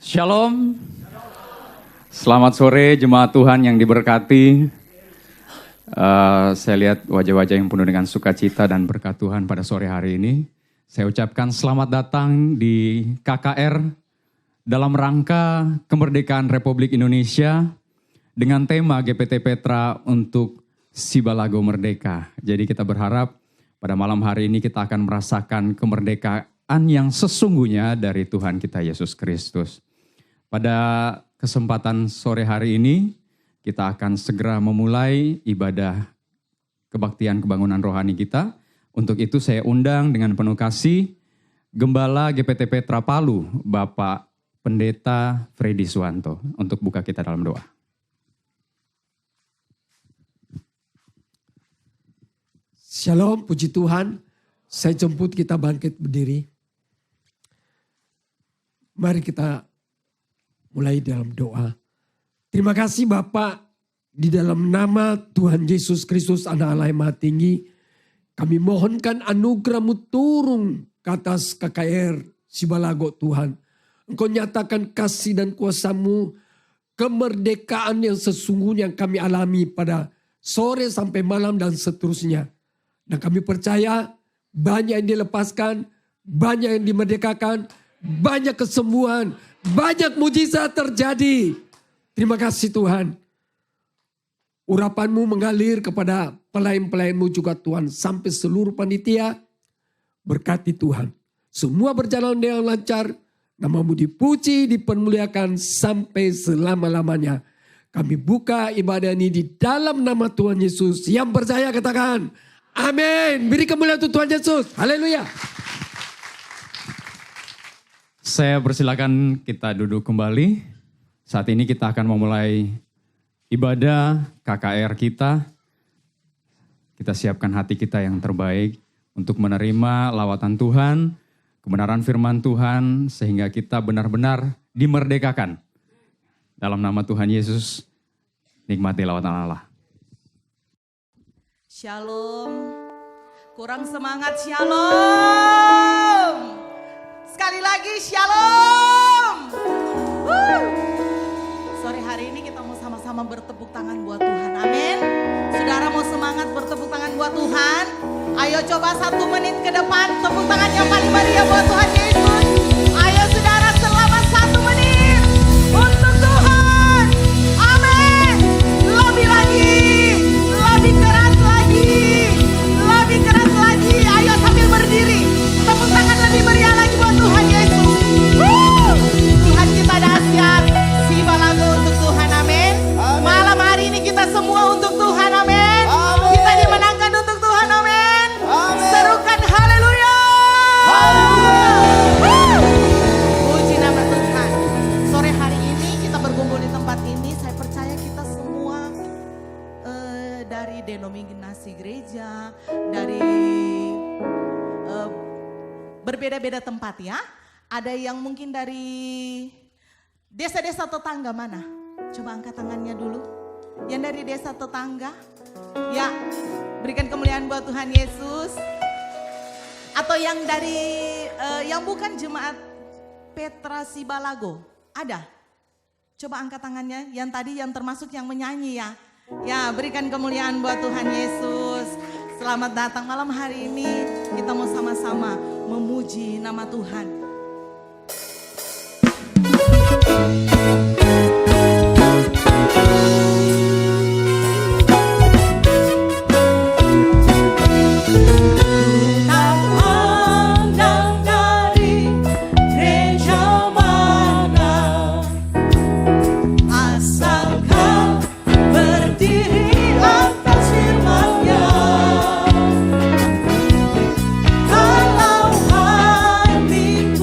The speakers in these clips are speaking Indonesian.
Shalom. Selamat sore jemaat Tuhan yang diberkati. Saya lihat wajah-wajah yang penuh dengan sukacita dan berkat Tuhan pada sore hari ini. Saya ucapkan selamat datang di KKR dalam rangka kemerdekaan Republik Indonesia dengan tema GPT Petra untuk Sibalago Merdeka. Jadi kita berharap pada malam hari ini kita akan merasakan kemerdekaan yang sesungguhnya dari Tuhan kita Yesus Kristus. Pada kesempatan sore hari ini, kita akan segera memulai ibadah kebaktian kebangunan rohani kita. Untuk itu saya undang dengan penuh kasih Gembala GPT Petra Palu, Bapak Pendeta Freddy Suwanto, untuk buka kita dalam doa. Shalom, puji Tuhan. Saya jemput kita bangkit berdiri. Mari kita mulai dalam doa. Terima kasih Bapak, di dalam nama Tuhan Yesus Kristus Anak Allah yang Maha Tinggi, kami mohonkan anugerah-Mu turun ke atas KKR Sibalago Tuhan. Engkau nyatakan kasih dan kuasa-Mu, kemerdekaan yang sesungguhnya yang kami alami pada sore sampai malam dan seterusnya. Dan kami percaya banyak yang dilepaskan, banyak yang dimerdekakan, banyak kesembuhan, banyak mujizat terjadi. Terima kasih Tuhan. Urapan-Mu mengalir kepada pelayan-pelayan-Mu juga Tuhan. Sampai seluruh panitia, berkati Tuhan. Semua berjalan dengan lancar. Nama-Mu dipuji, dipermuliakan sampai selama-lamanya. Kami buka ibadah ini di dalam nama Tuhan Yesus. Yang percaya katakan, amin. Beri kemuliaan untuk Tuhan Yesus. Haleluya. Saya persilakan kita duduk kembali. Saat ini kita akan memulai ibadah KKR kita. Kita siapkan hati kita yang terbaik untuk menerima lawatan Tuhan, kebenaran firman Tuhan, sehingga kita benar-benar dimerdekakan. Dalam nama Tuhan Yesus, nikmati lawatan Allah. Shalom. Kurang semangat, shalom. Sekali lagi, shalom. Sore hari ini kita mau sama-sama bertepuk tangan buat Tuhan, amin. Saudara mau semangat bertepuk tangan buat Tuhan? Ayo coba 1 menit ke depan, tepuk tangan yang paling meriah buat Tuhan Yesus. Ayo saudara, selama 1 menit untuk Tuhan, amin. Lebih lagi, lebih keras lagi, lebih keras lagi. Ayo sambil berdiri, tepuk tangan lebih meriah lagi buat Tuhan Yesus. Tuhan kita dahsyat, Sibalago untuk Tuhan, amin. Malam hari ini kita semua untuk Tuhan, amin. Kita dimenangkan untuk Tuhan, amin. Serukan haleluya. Puji nama Tuhan. Sore hari ini kita berkumpul di tempat ini, saya percaya kita semua dari denominasi gereja, dari berbeda-beda tempat ya. Ada yang mungkin dari desa-desa tetangga mana? Coba angkat tangannya dulu. Yang dari desa tetangga. Ya, berikan kemuliaan buat Tuhan Yesus. Atau yang dari, yang bukan jemaat Petra Sibalago. Ada? Coba angkat tangannya. Yang tadi yang termasuk yang menyanyi ya. Ya, berikan kemuliaan buat Tuhan Yesus. Selamat datang malam hari ini. Kita mau sama-sama memuji nama Tuhan. Kalau hatiku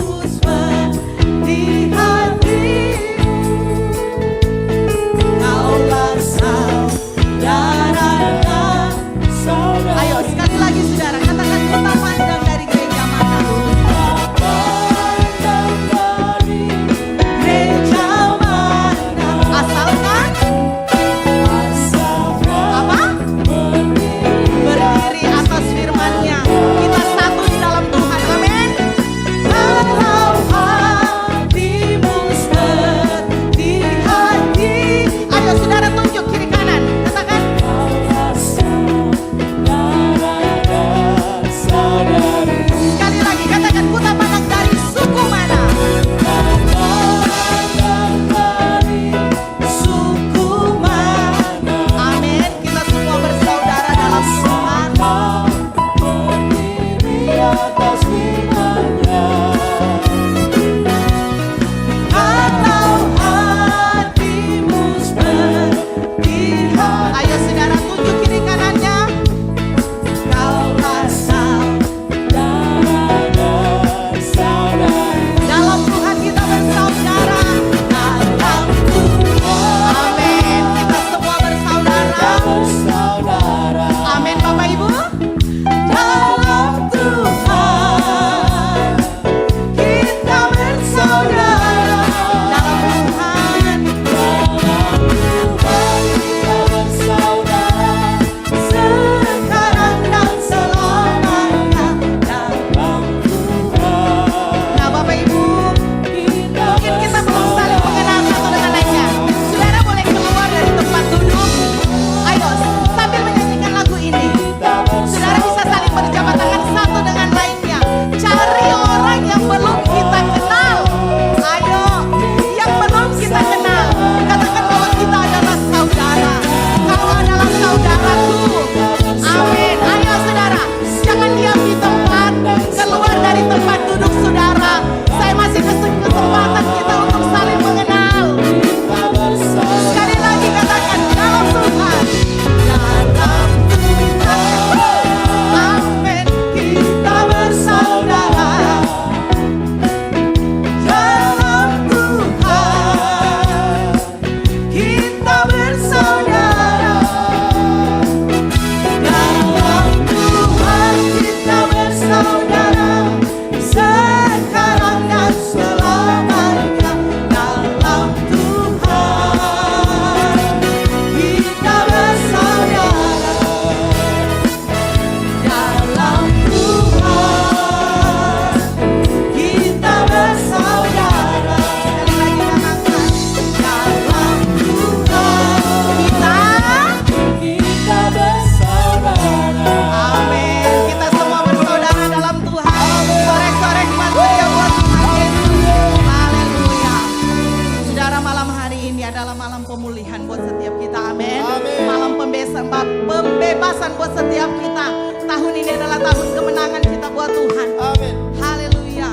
adalah malam pemulihan buat setiap kita. Amin. Malam pembebasan buat setiap kita. Tahun ini adalah tahun kemenangan kita buat Tuhan. Amin. Haleluya.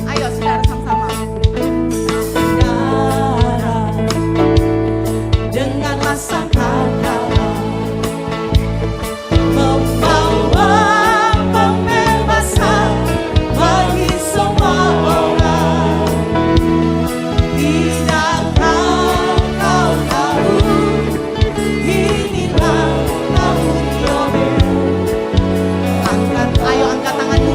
Ayo saudara sama-sama. Saudara, dengarlah sangkakala membawa pembebasan bagi semua orang. Tidakkah kau tahu, inilah tahun Yobel. Ayo angkat tanganmu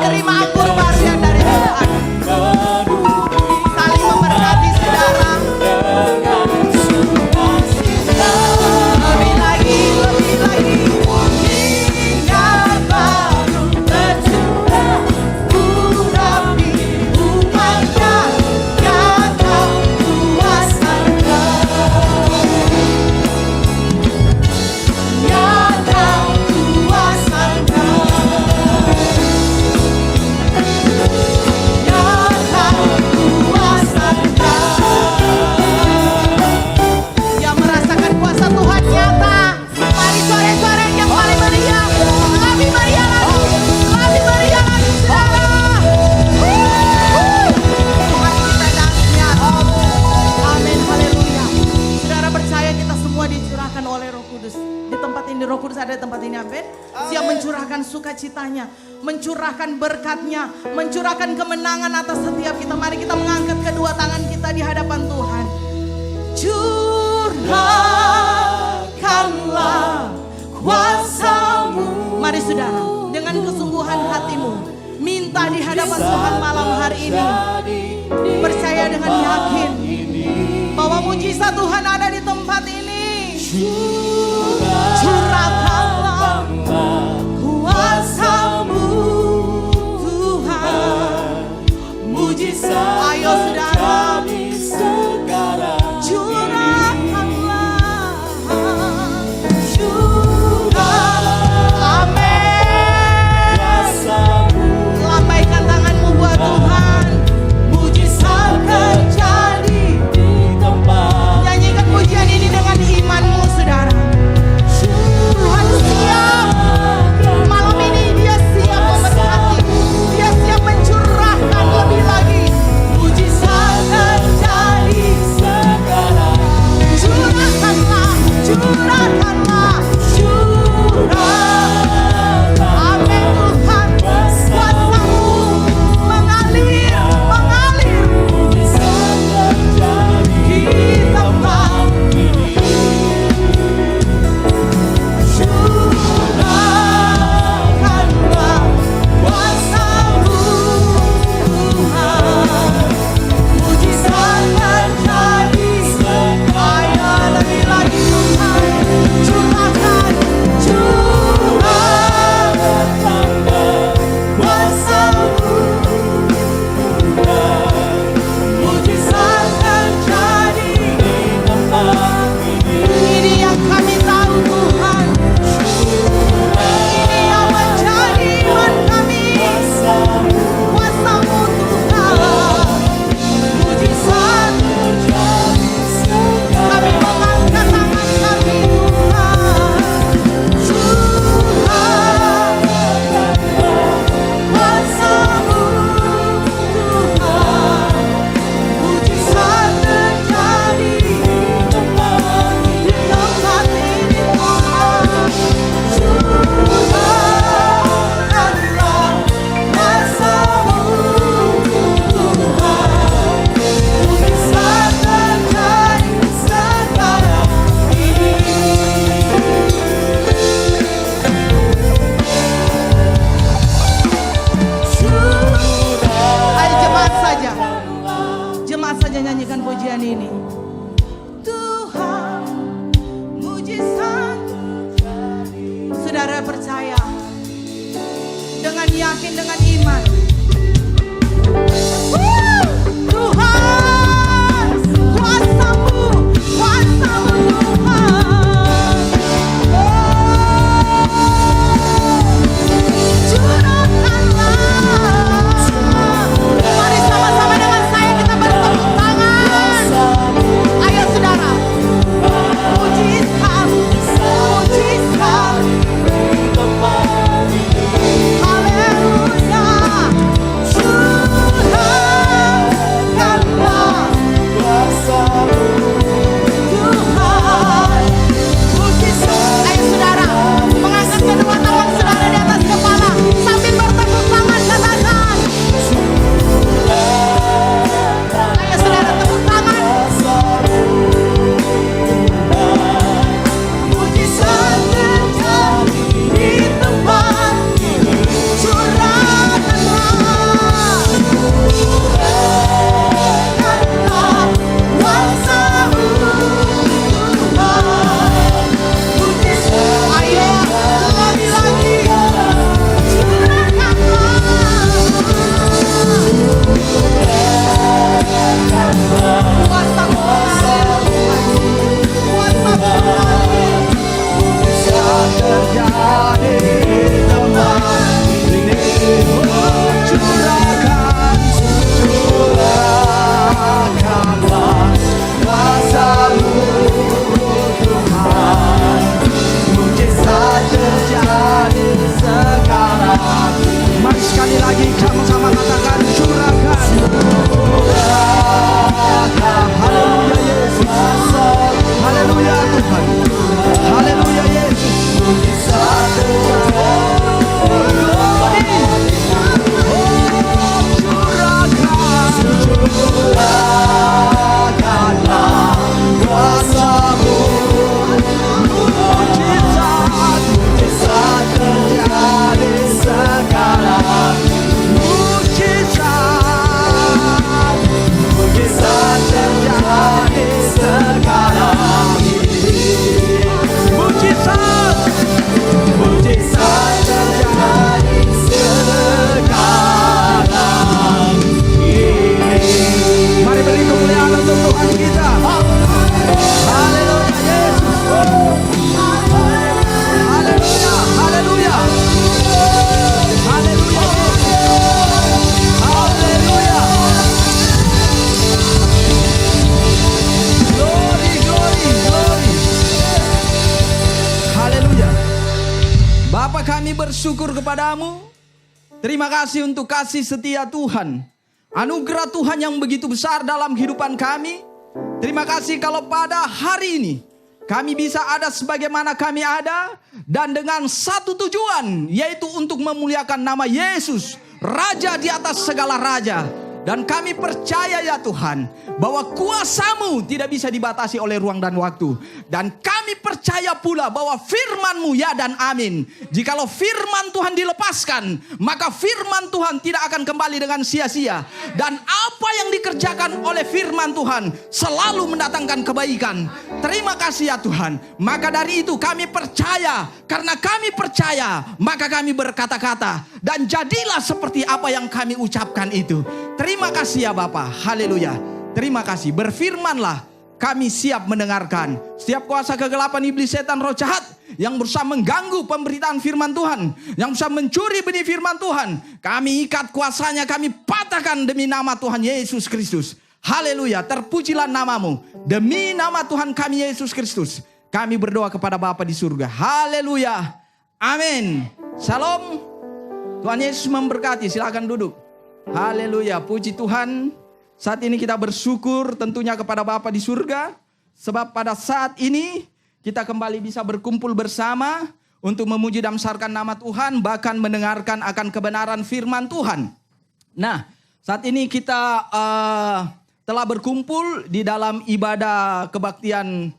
menerima anggur baru yang dari Tuhan. Saling memberkati saudara. Lebih lagi, lebih lagi. Hingga baru tercurah urapi umatnya yang kau kuasakan. Yang kau kuasakan. Yang kau kuasakan. Yang merasakan kuasa Tuhan nyata. Mari sore-sore yang paling meriah. Lebih meriah lagi. Lebih meriah lagi saudara. Tuhan kita dahsyat. Amin. Haleluya. Saudara percaya kita semua dicurahkan oleh Roh Kudus. Di tempat ini Roh Kudus ada di tempat ini. Amin. Siap mencurahkan sukacitanya, mencurahkan berkatnya, mencurahkan kemenangan atas setiap kita. Mari kita mengangkat kedua tangan kita di hadapan Tuhan. Curahkanlah kuasa-Mu. Mari saudara, dengan kesungguhan hatimu, minta di hadapan Tuhan malam hari ini. Percaya dengan yakin bahwa mujizat Tuhan ada di tempat ini. Curahkanlah kuasa-Mu Tuhan. Mujizat ayo saudara, curahkanlah. Amin. Lambaikan tanganmu buat Tuhan. Mujizat terjadi di tempat. Nyanyikan pujian ini dengan imanmu saudara. Tuhan siap. Malam ini dia siap memberkati. Dia siap mencurahkan lebih lagi. Mujizat terjadi sekarang. Curahkanlah, curahkanlah, amin Tuhan. Kuasa-Mu mengalir, mengalir di tempat ini. Curahkanlah kuasa-Mu Tuhan. Mujizat terjadi sekarang. Lebih lagi Tuhan. Curahkan, curahkan kuasa-Mu Tuhan. Mujizat terjadi di tempat ini. Ini yang kami tahu Tuhan. Ini yang menjadi iman kami. Kuasa-Mu Tuhan. Mujizat terjadi sekarang. Kami mengangkat tangan kami Tuhan. Curahkanlah kuasa-Mu Tuhan. Mujizat terjadi di tempat ini Tuhan. Curahkanlah kuasa-Mu Tuhan. Mujizat terjadi sekarang ini. Ayo jemaat saja nyanyikan pujian ini. Tuhan, mujizat. Saudara percaya dengan yakin, dengan iman. Tuhan, kuasa-Mu, kuasa-Mu Tuhan. Curahkanlah. Mari sama-sama dengan saya kita bertepuk tangan. Ayo saudara. Mujizat, mujizat. Haleluya. kepadamu. Terima kasih untuk kasih setia Tuhan. Anugerah Tuhan yang begitu besar dalam kehidupan kami. Terima kasih kalau pada hari ini kami bisa ada sebagaimana kami ada. Dan dengan satu tujuan, yaitu untuk memuliakan nama Yesus, Raja di atas segala raja. Dan kami percaya ya Tuhan, bahwa kuasa-Mu tidak bisa dibatasi oleh ruang dan waktu. Dan kami percaya pula bahwa firman-Mu ya dan amin. Jikalau firman Tuhan dilepaskan, maka firman Tuhan tidak akan kembali dengan sia-sia. Dan apa yang dikerjakan oleh firman Tuhan selalu mendatangkan kebaikan. Terima kasih ya Tuhan. Maka dari itu kami percaya. Karena kami percaya, maka kami berkata-kata. Dan jadilah seperti apa yang kami ucapkan itu. Terima kasih ya Bapa. Haleluya. Terima kasih. Berfirmanlah, kami siap mendengarkan. Setiap kuasa kegelapan iblis, setan, roh jahat yang berusaha mengganggu pemberitaan firman Tuhan, yang berusaha mencuri benih firman Tuhan, kami ikat kuasanya, kami patahkan demi nama Tuhan Yesus Kristus. Haleluya. Terpujilah namamu. Demi nama Tuhan kami Yesus Kristus, kami berdoa kepada Bapa di surga. Haleluya. Amin. Shalom. Tuhan Yesus memberkati. Silakan duduk. Haleluya, puji Tuhan. Saat ini kita bersyukur tentunya kepada Bapa di surga. Sebab pada saat ini kita kembali bisa berkumpul bersama untuk memuji dan membesarkan nama Tuhan. Bahkan mendengarkan akan kebenaran firman Tuhan. Nah, saat ini kita telah berkumpul di dalam ibadah kebaktian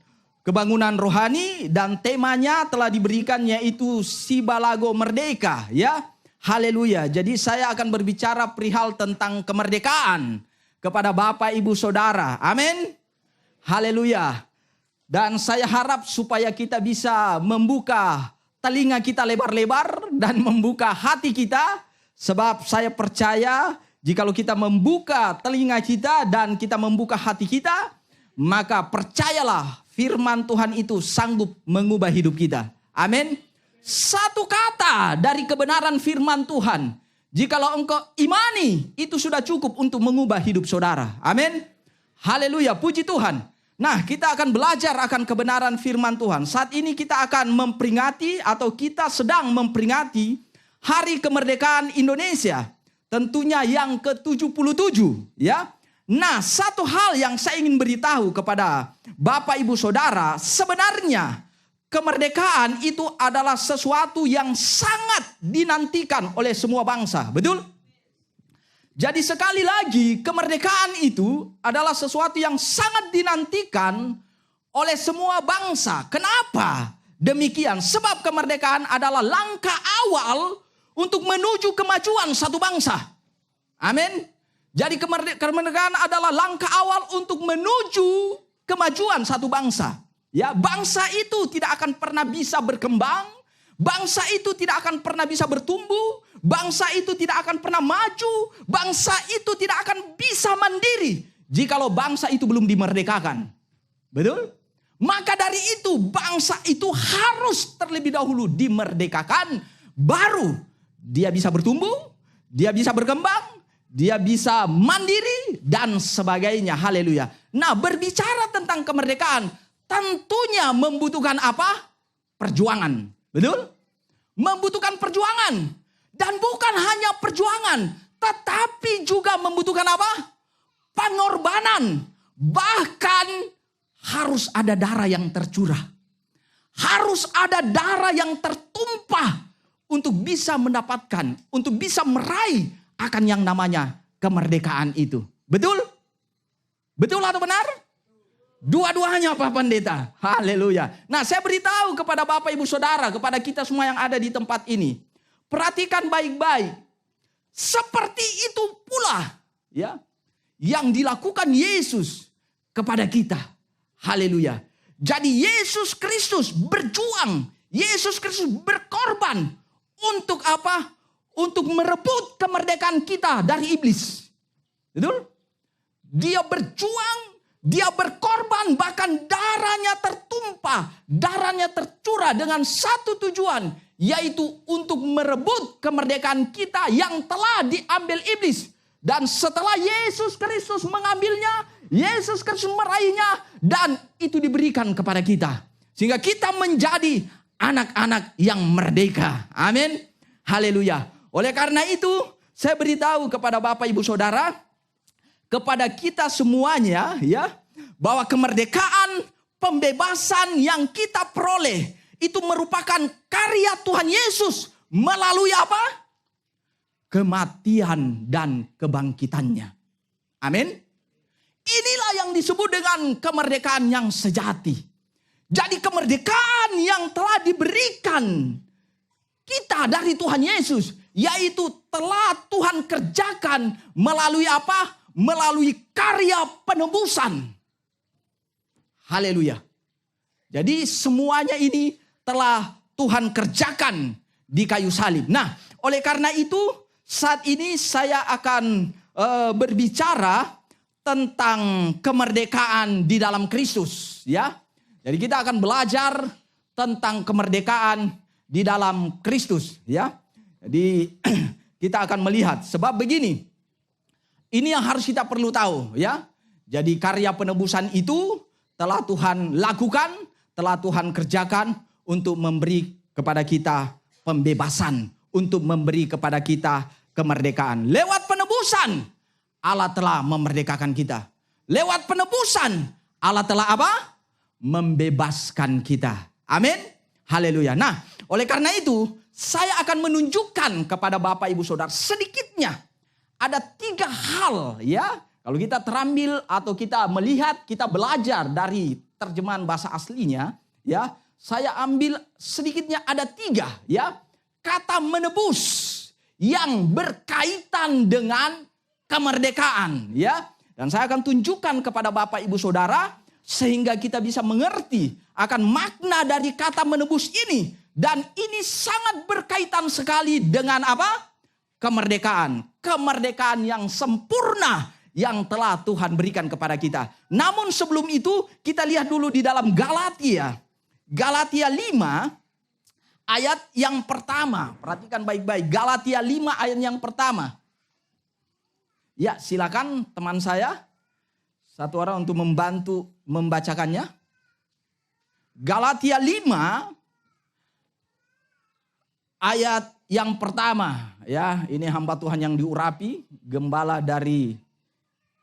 kebangunan rohani. Dan temanya telah diberikan yaitu Sibalago Merdeka, ya. Haleluya. Jadi saya akan berbicara perihal tentang kemerdekaan kepada Bapak, Ibu, Saudara. Amin. Haleluya. Dan saya harap supaya kita bisa membuka telinga kita lebar-lebar dan membuka hati kita. Sebab saya percaya jikalau kita membuka telinga kita dan kita membuka hati kita, maka percayalah firman Tuhan itu sanggup mengubah hidup kita. Amin. Satu kata dari kebenaran firman Tuhan, jikalau engkau imani, itu sudah cukup untuk mengubah hidup saudara. Amin. Haleluya, puji Tuhan. Nah, kita akan belajar akan kebenaran firman Tuhan. Saat ini kita akan memperingati atau kita sedang memperingati Hari Kemerdekaan Indonesia. Tentunya yang ke-77, ya. Nah, satu hal yang saya ingin beritahu kepada Bapak, Ibu, Saudara, sebenarnya kemerdekaan itu adalah sesuatu yang sangat dinantikan oleh semua bangsa. Betul? Jadi sekali lagi, kemerdekaan itu adalah sesuatu yang sangat dinantikan oleh semua bangsa. Kenapa demikian? Sebab kemerdekaan adalah langkah awal untuk menuju kemajuan satu bangsa. Amin. Jadi kemerdekaan adalah langkah awal untuk menuju kemajuan satu bangsa. Ya, bangsa itu tidak akan pernah bisa berkembang, bangsa itu tidak akan pernah bisa bertumbuh, bangsa itu tidak akan pernah maju, bangsa itu tidak akan bisa mandiri jikalau bangsa itu belum dimerdekakan. Betul? Maka dari itu bangsa itu harus terlebih dahulu dimerdekakan, baru dia bisa bertumbuh, dia bisa berkembang, dia bisa mandiri dan sebagainya. Haleluya. Nah, berbicara tentang kemerdekaan tentunya membutuhkan apa? Perjuangan. Betul? Membutuhkan perjuangan. Dan bukan hanya perjuangan, tetapi juga membutuhkan apa? Pengorbanan. Bahkan harus ada darah yang tercurah. Harus ada darah yang tertumpah untuk bisa mendapatkan, untuk bisa meraih akan yang namanya kemerdekaan itu. Betul? Betul atau benar? Dua-duanya Pak Pendeta. Haleluya. Nah, saya beritahu kepada Bapak, Ibu, Saudara, kepada kita semua yang ada di tempat ini. Perhatikan baik-baik. Seperti itu pula ya yang dilakukan Yesus kepada kita. Haleluya. Jadi Yesus Kristus berjuang. Yesus Kristus berkorban. Untuk apa? Untuk merebut kemerdekaan kita dari iblis. Betul? Dia berjuang. Dia berkorban, bahkan darahnya tertumpah, darahnya tercurah dengan satu tujuan, yaitu untuk merebut kemerdekaan kita yang telah diambil iblis. Dan setelah Yesus Kristus mengambilnya, Yesus Kristus meraihnya, dan itu diberikan kepada kita. Sehingga kita menjadi anak-anak yang merdeka. Amin. Haleluya. Oleh karena itu, saya beritahu kepada Bapak Ibu Saudara, kepada kita semuanya ya, bahwa kemerdekaan, pembebasan yang kita peroleh itu merupakan karya Tuhan Yesus melalui apa? Kematian dan kebangkitannya. Amin. Inilah yang disebut dengan kemerdekaan yang sejati. Jadi kemerdekaan yang telah diberikan kita dari Tuhan Yesus, yaitu telah Tuhan kerjakan melalui apa? Melalui karya penebusan. Haleluya. Jadi semuanya ini telah Tuhan kerjakan di kayu salib. Nah, oleh karena itu saat ini saya akan berbicara tentang kemerdekaan di dalam Kristus, ya. Jadi kita akan belajar tentang kemerdekaan di dalam Kristus, ya. Jadi kita akan melihat, sebab begini, ini yang harus kita perlu tahu, ya. Jadi karya penebusan itu telah Tuhan lakukan, telah Tuhan kerjakan untuk memberi kepada kita pembebasan, untuk memberi kepada kita kemerdekaan. Lewat penebusan, Allah telah memerdekakan kita. Lewat penebusan, Allah telah apa? Membebaskan kita. Amin. Haleluya. Nah, oleh karena itu, saya akan menunjukkan kepada Bapak Ibu Saudara sedikitnya ada 3 hal, ya. Kalau kita terambil atau kita melihat, kita belajar dari terjemahan bahasa aslinya, ya. Saya ambil sedikitnya ada 3, ya. Kata menebus yang berkaitan dengan kemerdekaan, ya. Dan saya akan tunjukkan kepada Bapak Ibu Saudara sehingga kita bisa mengerti akan makna dari kata menebus ini, dan ini sangat berkaitan sekali dengan apa? Kemerdekaan. Kemerdekaan yang sempurna yang telah Tuhan berikan kepada kita. Namun sebelum itu kita lihat dulu di dalam Galatia. Galatia 5 ayat yang pertama. Perhatikan baik-baik. Galatia 5 ayat yang pertama. Ya, silakan teman saya. Satu orang untuk membantu membacakannya. Galatia 5 ayat yang pertama. Ya, ini hamba Tuhan yang diurapi. Gembala dari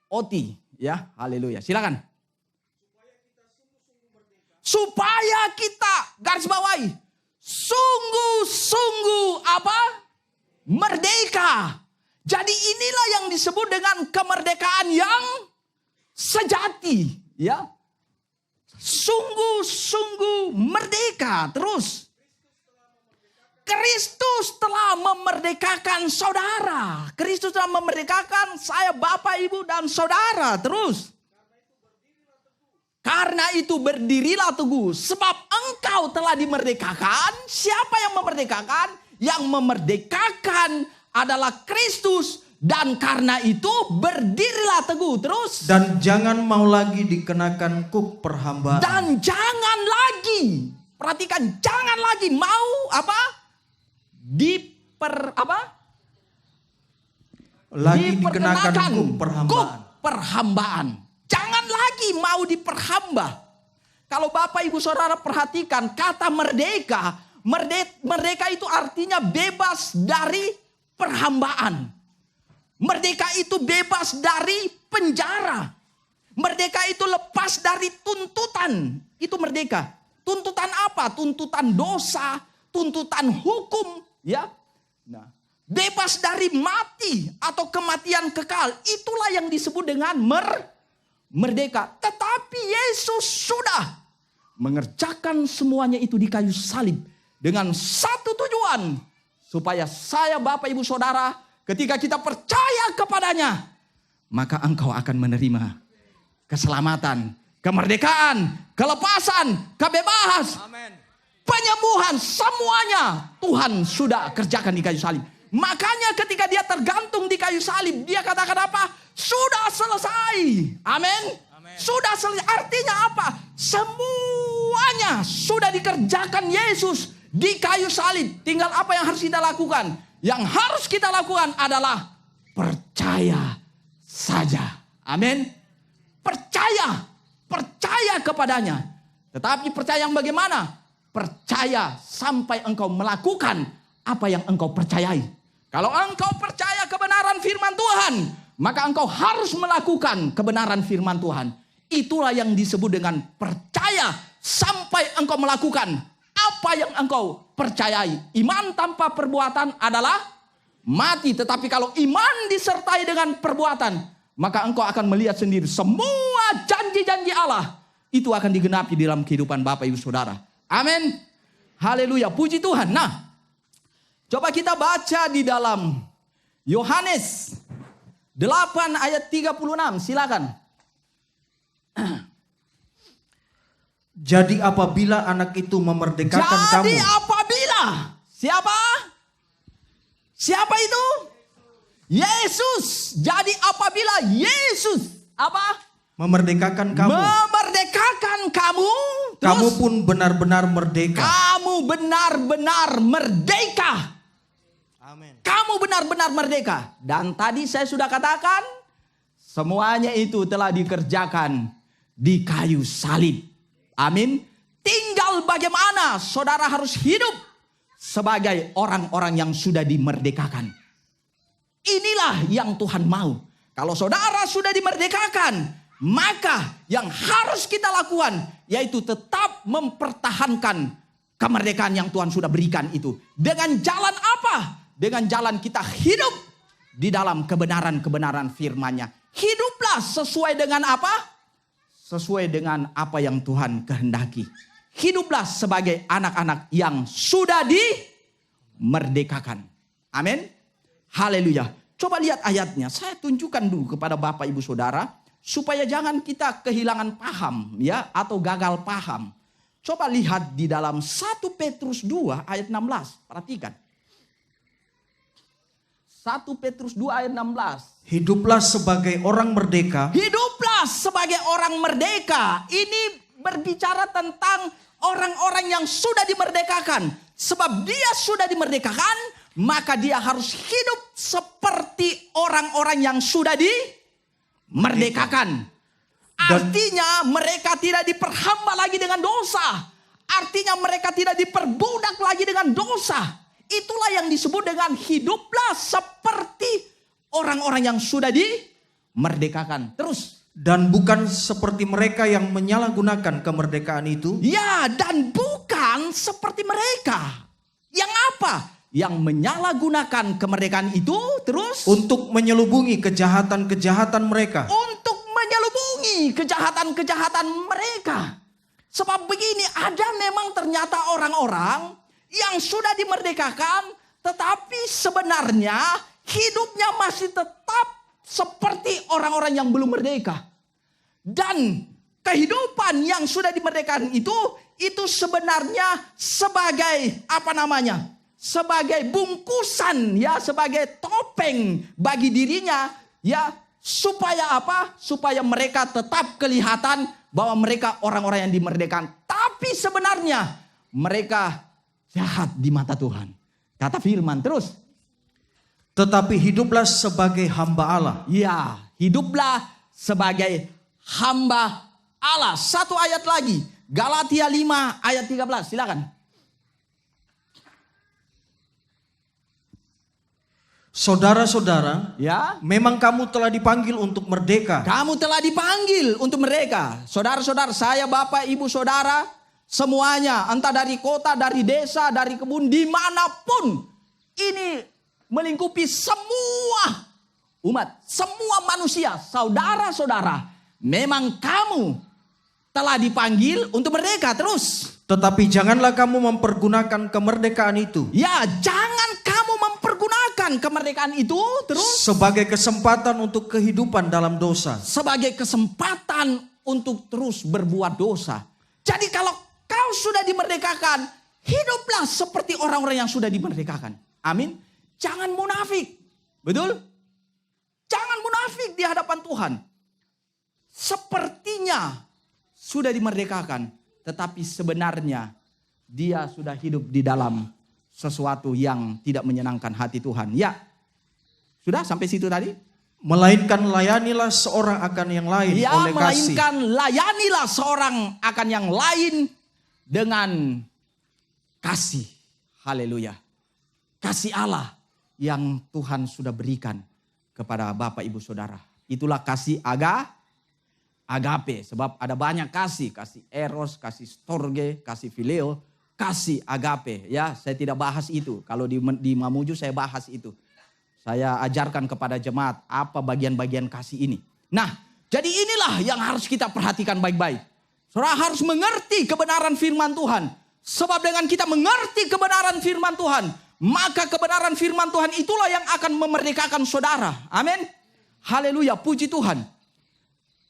Oti. Ya, haleluya. Silakan. Supaya kita, garis bawahi, sungguh-sungguh apa? Merdeka. Jadi inilah yang disebut dengan kemerdekaan yang sejati, ya. Sungguh-sungguh merdeka. Terus, Kristus telah memerdekakan saudara. Kristus telah memerdekakan saya, Bapak, Ibu, dan saudara. Terus, karena itu berdirilah teguh, sebab engkau telah dimerdekakan. Siapa yang memerdekakan? Yang memerdekakan adalah Kristus, dan karena itu berdirilah teguh. Terus, dan jangan mau lagi dikenakan kuk perhambaan. Dan jangan lagi, perhatikan, jangan lagi mau apa? Lagi dikenakan kuk perhambaan. Kuk perhambaan. Jangan lagi mau diperhamba. Kalau Bapak Ibu Saudara perhatikan kata merdeka. Merdeka itu artinya bebas dari perhambaan. Merdeka itu bebas dari penjara. Merdeka itu lepas dari tuntutan. Itu merdeka. Tuntutan apa? Tuntutan dosa, tuntutan hukum, ya. Nah, bebas dari mati atau kematian kekal. Itulah yang disebut dengan merdeka. Tetapi Yesus sudah mengerjakan semuanya itu di kayu salib dengan satu tujuan, supaya saya, Bapak, Ibu, Saudara, ketika kita percaya kepadanya, maka engkau akan menerima keselamatan, kemerdekaan, kelepasan, kebebasan, penyembuhan, semuanya Tuhan sudah kerjakan di kayu salib. Makanya ketika dia tergantung di kayu salib, dia katakan apa? Sudah selesai. Amin. Sudah selesai. Artinya apa? Semuanya sudah dikerjakan Yesus di kayu salib. Tinggal apa yang harus kita lakukan? Yang harus kita lakukan adalah percaya saja. Amin. Percaya kepadanya. Tetapi percaya yang bagaimana? Percaya sampai engkau melakukan apa yang engkau percayai. Kalau engkau percaya kebenaran firman Tuhan, maka engkau harus melakukan kebenaran firman Tuhan. Itulah yang disebut dengan percaya sampai engkau melakukan apa yang engkau percayai. Iman tanpa perbuatan adalah mati. Tetapi kalau iman disertai dengan perbuatan, maka engkau akan melihat sendiri semua janji-janji Allah itu akan digenapi dalam kehidupan Bapak Ibu Saudara. Amin. Haleluya. Puji Tuhan. Nah, coba kita baca di dalam Yohanes 8 ayat 36. Silakan. Jadi apabila anak itu memerdekakan kamu. Jadi apabila. Siapa itu? Yesus. Jadi apabila Yesus Memerdekakan kamu. Memerdekakan kamu. Terus, kamu pun benar-benar merdeka. Kamu benar-benar merdeka. Amin. Kamu benar-benar merdeka. Dan tadi saya sudah katakan, semuanya itu telah dikerjakan di kayu salib. Amin. Tinggal bagaimana saudara harus hidup sebagai orang-orang yang sudah dimerdekakan. Inilah yang Tuhan mau. Kalau saudara sudah dimerdekakan, maka yang harus kita lakukan yaitu tetap mempertahankan kemerdekaan yang Tuhan sudah berikan itu. Dengan jalan apa? Dengan jalan kita hidup di dalam kebenaran-kebenaran firman-Nya. Hiduplah sesuai dengan apa? Sesuai dengan apa yang Tuhan kehendaki. Hiduplah sebagai anak-anak yang sudah dimerdekakan. Amin. Haleluya. Coba lihat ayatnya. Saya tunjukkan dulu kepada Bapak Ibu Saudara. Supaya jangan kita kehilangan paham ya. Atau gagal paham. Coba lihat di dalam 1 Petrus 2 ayat 16. Perhatikan. 1 Petrus 2 ayat 16. Hiduplah sebagai orang merdeka. Hiduplah sebagai orang merdeka. Ini berbicara tentang orang-orang yang sudah dimerdekakan. Sebab dia sudah dimerdekakan, maka dia harus hidup seperti orang-orang yang sudah dimerdekakan. Artinya mereka tidak diperhamba lagi dengan dosa. Artinya mereka tidak diperbudak lagi dengan dosa. Itulah yang disebut dengan hiduplah seperti orang-orang yang sudah dimerdekakan. Terus. Dan bukan seperti mereka yang menyalahgunakan kemerdekaan itu. Ya, dan bukan seperti mereka. Yang apa? Yang menyalahgunakan kemerdekaan itu terus. Untuk menyelubungi kejahatan-kejahatan mereka. Untuk menyelubungi kejahatan-kejahatan mereka. Sebab begini, ada memang ternyata orang-orang yang sudah dimerdekakan. Tetapi sebenarnya hidupnya masih tetap seperti orang-orang yang belum merdeka. Dan kehidupan yang sudah dimerdekakan itu sebenarnya sebagai sebagai bungkusan ya, sebagai topeng bagi dirinya ya, supaya apa? Supaya mereka tetap kelihatan bahwa mereka orang-orang yang dimerdekakan. Tapi sebenarnya mereka jahat di mata Tuhan. Kata firman terus. Tetapi hiduplah sebagai hamba Allah. Ya, hiduplah sebagai hamba Allah. Satu ayat lagi. Galatia 5 ayat 13. Silakan. Saudara-saudara, Ya, memang kamu telah dipanggil untuk merdeka. kamu telah dipanggil untuk mereka. Saudara-saudara, saya, Bapak, Ibu, Saudara, semuanya, entah dari kota, dari desa, dari kebun, dimanapun, ini melingkupi semua umat, semua manusia, saudara-saudara. Memang kamu telah dipanggil untuk merdeka terus. Tetapi janganlah kamu mempergunakan kemerdekaan itu. Ya, jangan kamu mempergunakan kemerdekaan itu terus Sebagai kesempatan untuk kehidupan dalam dosa. sebagai kesempatan untuk terus berbuat dosa. Jadi kalau kau sudah dimerdekakan, hiduplah seperti orang-orang yang sudah dimerdekakan. Amin. Jangan munafik. Betul? Jangan munafik di hadapan Tuhan. Sepertinya sudah dimerdekakan, tetapi sebenarnya dia sudah hidup di dalam sesuatu yang tidak menyenangkan hati Tuhan. Ya. Sudah sampai situ tadi? Melainkan layanilah seorang akan yang lain Ya, oleh kasih. melainkan layanilah seorang akan yang lain dengan kasih. Haleluya. kasih Allah yang Tuhan sudah berikan kepada Bapak Ibu Saudara. Itulah kasih agape. Sebab ada banyak kasih. Kasih eros, kasih storge, kasih phileo, kasih agape. Ya, saya tidak bahas itu. Kalau di Mamuju saya bahas itu. Saya ajarkan kepada jemaat apa bagian-bagian kasih ini. Nah, jadi inilah yang harus kita perhatikan baik-baik. Saudara harus mengerti kebenaran firman Tuhan. Sebab dengan kita mengerti kebenaran firman Tuhan, maka kebenaran firman Tuhan itulah yang akan memerdekakan saudara. Amin. Haleluya, puji Tuhan.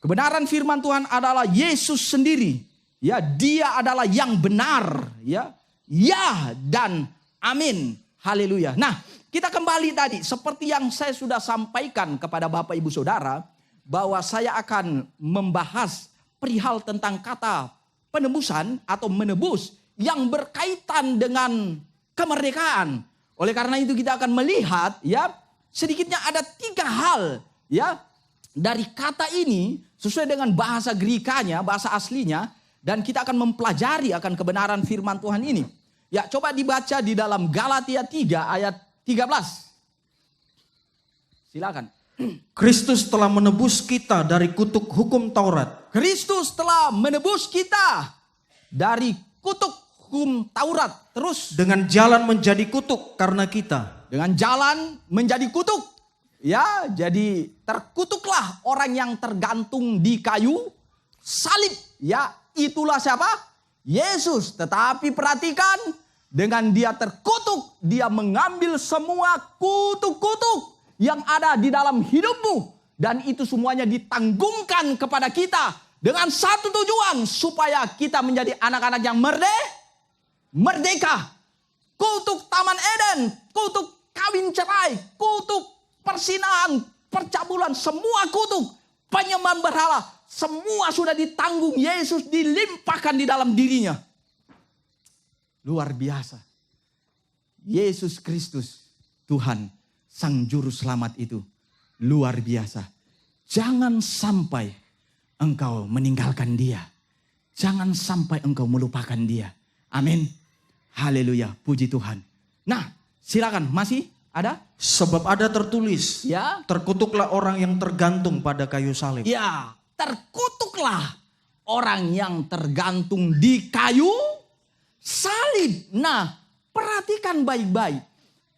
Kebenaran firman Tuhan adalah Yesus sendiri. Ya, dia adalah yang benar, ya. Ya dan amin. Haleluya. Nah, kita kembali tadi seperti yang saya sudah sampaikan kepada Bapak Ibu Saudara bahwa saya akan membahas perihal tentang kata penebusan atau menebus yang berkaitan dengan kemerdekaan. Oleh karena itu kita akan melihat ya sedikitnya ada 3 hal ya dari kata ini sesuai dengan bahasa Grekanya, bahasa aslinya, dan kita akan mempelajari akan kebenaran firman Tuhan ini. Ya, coba dibaca di dalam Galatia 3 ayat 13. Silakan. Kristus telah menebus kita dari kutuk hukum Taurat. Kristus telah menebus kita dari kutuk hukum Taurat. Terus Dengan jalan menjadi kutuk karena kita. dengan jalan menjadi kutuk. Ya, jadi terkutuklah orang yang tergantung di kayu salib. Ya, itulah siapa? Yesus. Tetapi perhatikan, dengan dia terkutuk, dia mengambil semua kutuk-kutuk yang ada di dalam hidupmu. Dan itu semuanya ditanggungkan kepada kita dengan satu tujuan, supaya kita menjadi anak-anak yang merdeka. Kutuk Taman Eden, kutuk kawin cerai, kutuk persinahan, percabulan, semua kutuk, penyembahan berhala, semua sudah ditanggung Yesus, dilimpahkan di dalam dirinya. Luar biasa. Yesus Kristus, Tuhan, Sang Juru Selamat itu luar biasa. Jangan sampai engkau meninggalkan dia. Jangan sampai engkau melupakan dia. Amin. Haleluya, puji Tuhan. Nah, silakan, masih ada? Sebab ada tertulis, Ya. terkutuklah orang yang tergantung pada kayu salib. Ya, terkutuklah orang yang tergantung di kayu salib. Nah, perhatikan baik-baik.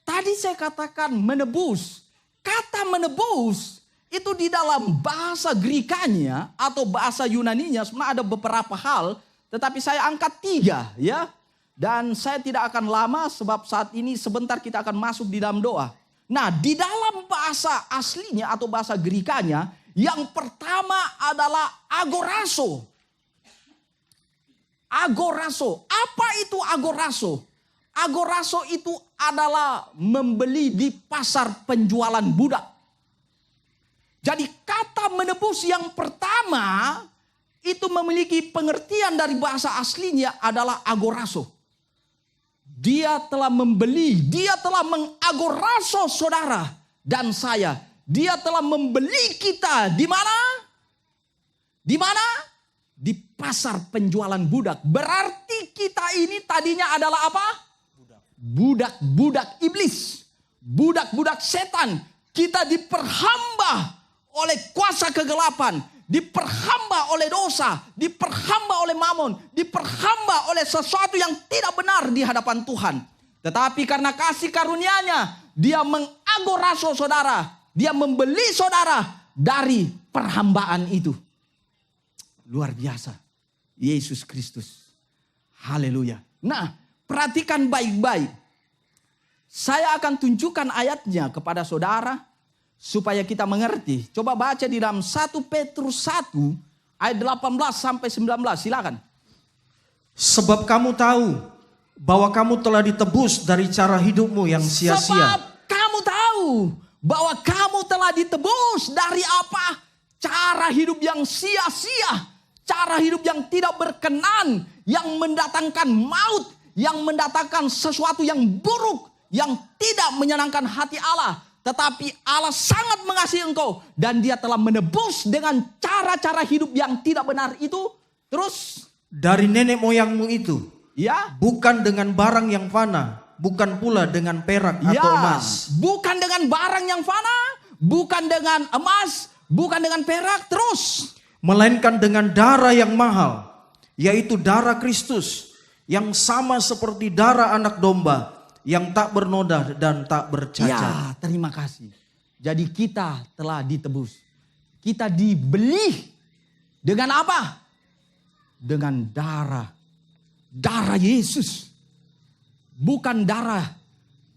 Tadi saya katakan menebus. Kata menebus itu di dalam bahasa Grekanya atau bahasa Yunaninya sebenarnya ada beberapa hal. Tetapi saya angkat 3 ya. Dan saya tidak akan lama sebab saat ini sebentar kita akan masuk di dalam doa. Nah, di dalam bahasa aslinya atau bahasa Grekanya yang pertama adalah agorazo. Agorazo. Apa itu agorazo? Agorazo itu adalah membeli di pasar penjualan budak. Jadi kata menebus yang pertama itu memiliki pengertian dari bahasa aslinya adalah agorazo. Dia telah membeli, dia telah mengagoraso saudara dan saya. Dia telah membeli kita di mana? Di mana? Di pasar penjualan budak. Berarti kita ini tadinya adalah apa? Budak-budak iblis. Budak-budak setan. Kita diperhamba oleh kuasa kegelapan. Diperhamba oleh dosa. Diperhamba oleh mamon. Diperhamba oleh sesuatu yang tidak benar di hadapan Tuhan. Tetapi karena kasih karunia-Nya, dia mengagoraso saudara. Dia membeli saudara dari perhambaan itu. Luar biasa. Yesus Kristus. Haleluya. Nah, perhatikan baik-baik. Saya akan tunjukkan ayatnya kepada saudara supaya kita mengerti. Coba baca di dalam 1 Petrus 1 ayat 18 sampai 19. Silakan. Sebab kamu tahu bahwa kamu telah ditebus dari cara hidupmu yang Sebab sia-sia. kamu tahu bahwa kamu telah ditebus dari apa? Cara hidup yang sia-sia. Cara hidup yang tidak berkenan. Yang mendatangkan maut. Yang mendatangkan sesuatu yang buruk. Yang tidak menyenangkan hati Allah. Tetapi Allah sangat mengasihi engkau. Dan dia telah menebus dengan cara-cara hidup yang tidak benar itu. Terus. Dari nenek moyangmu itu. Ya. Bukan dengan barang yang fana. bukan pula dengan perak atau Ya, emas. bukan dengan barang yang fana, bukan dengan emas, bukan dengan perak, terus. Melainkan dengan darah yang mahal, yaitu darah Kristus, yang sama seperti darah anak domba, yang tak bernoda dan tak bercacat. Ya, terima kasih. Jadi kita telah ditebus. Kita dibeli dengan apa? Dengan darah. Darah Yesus. Bukan darah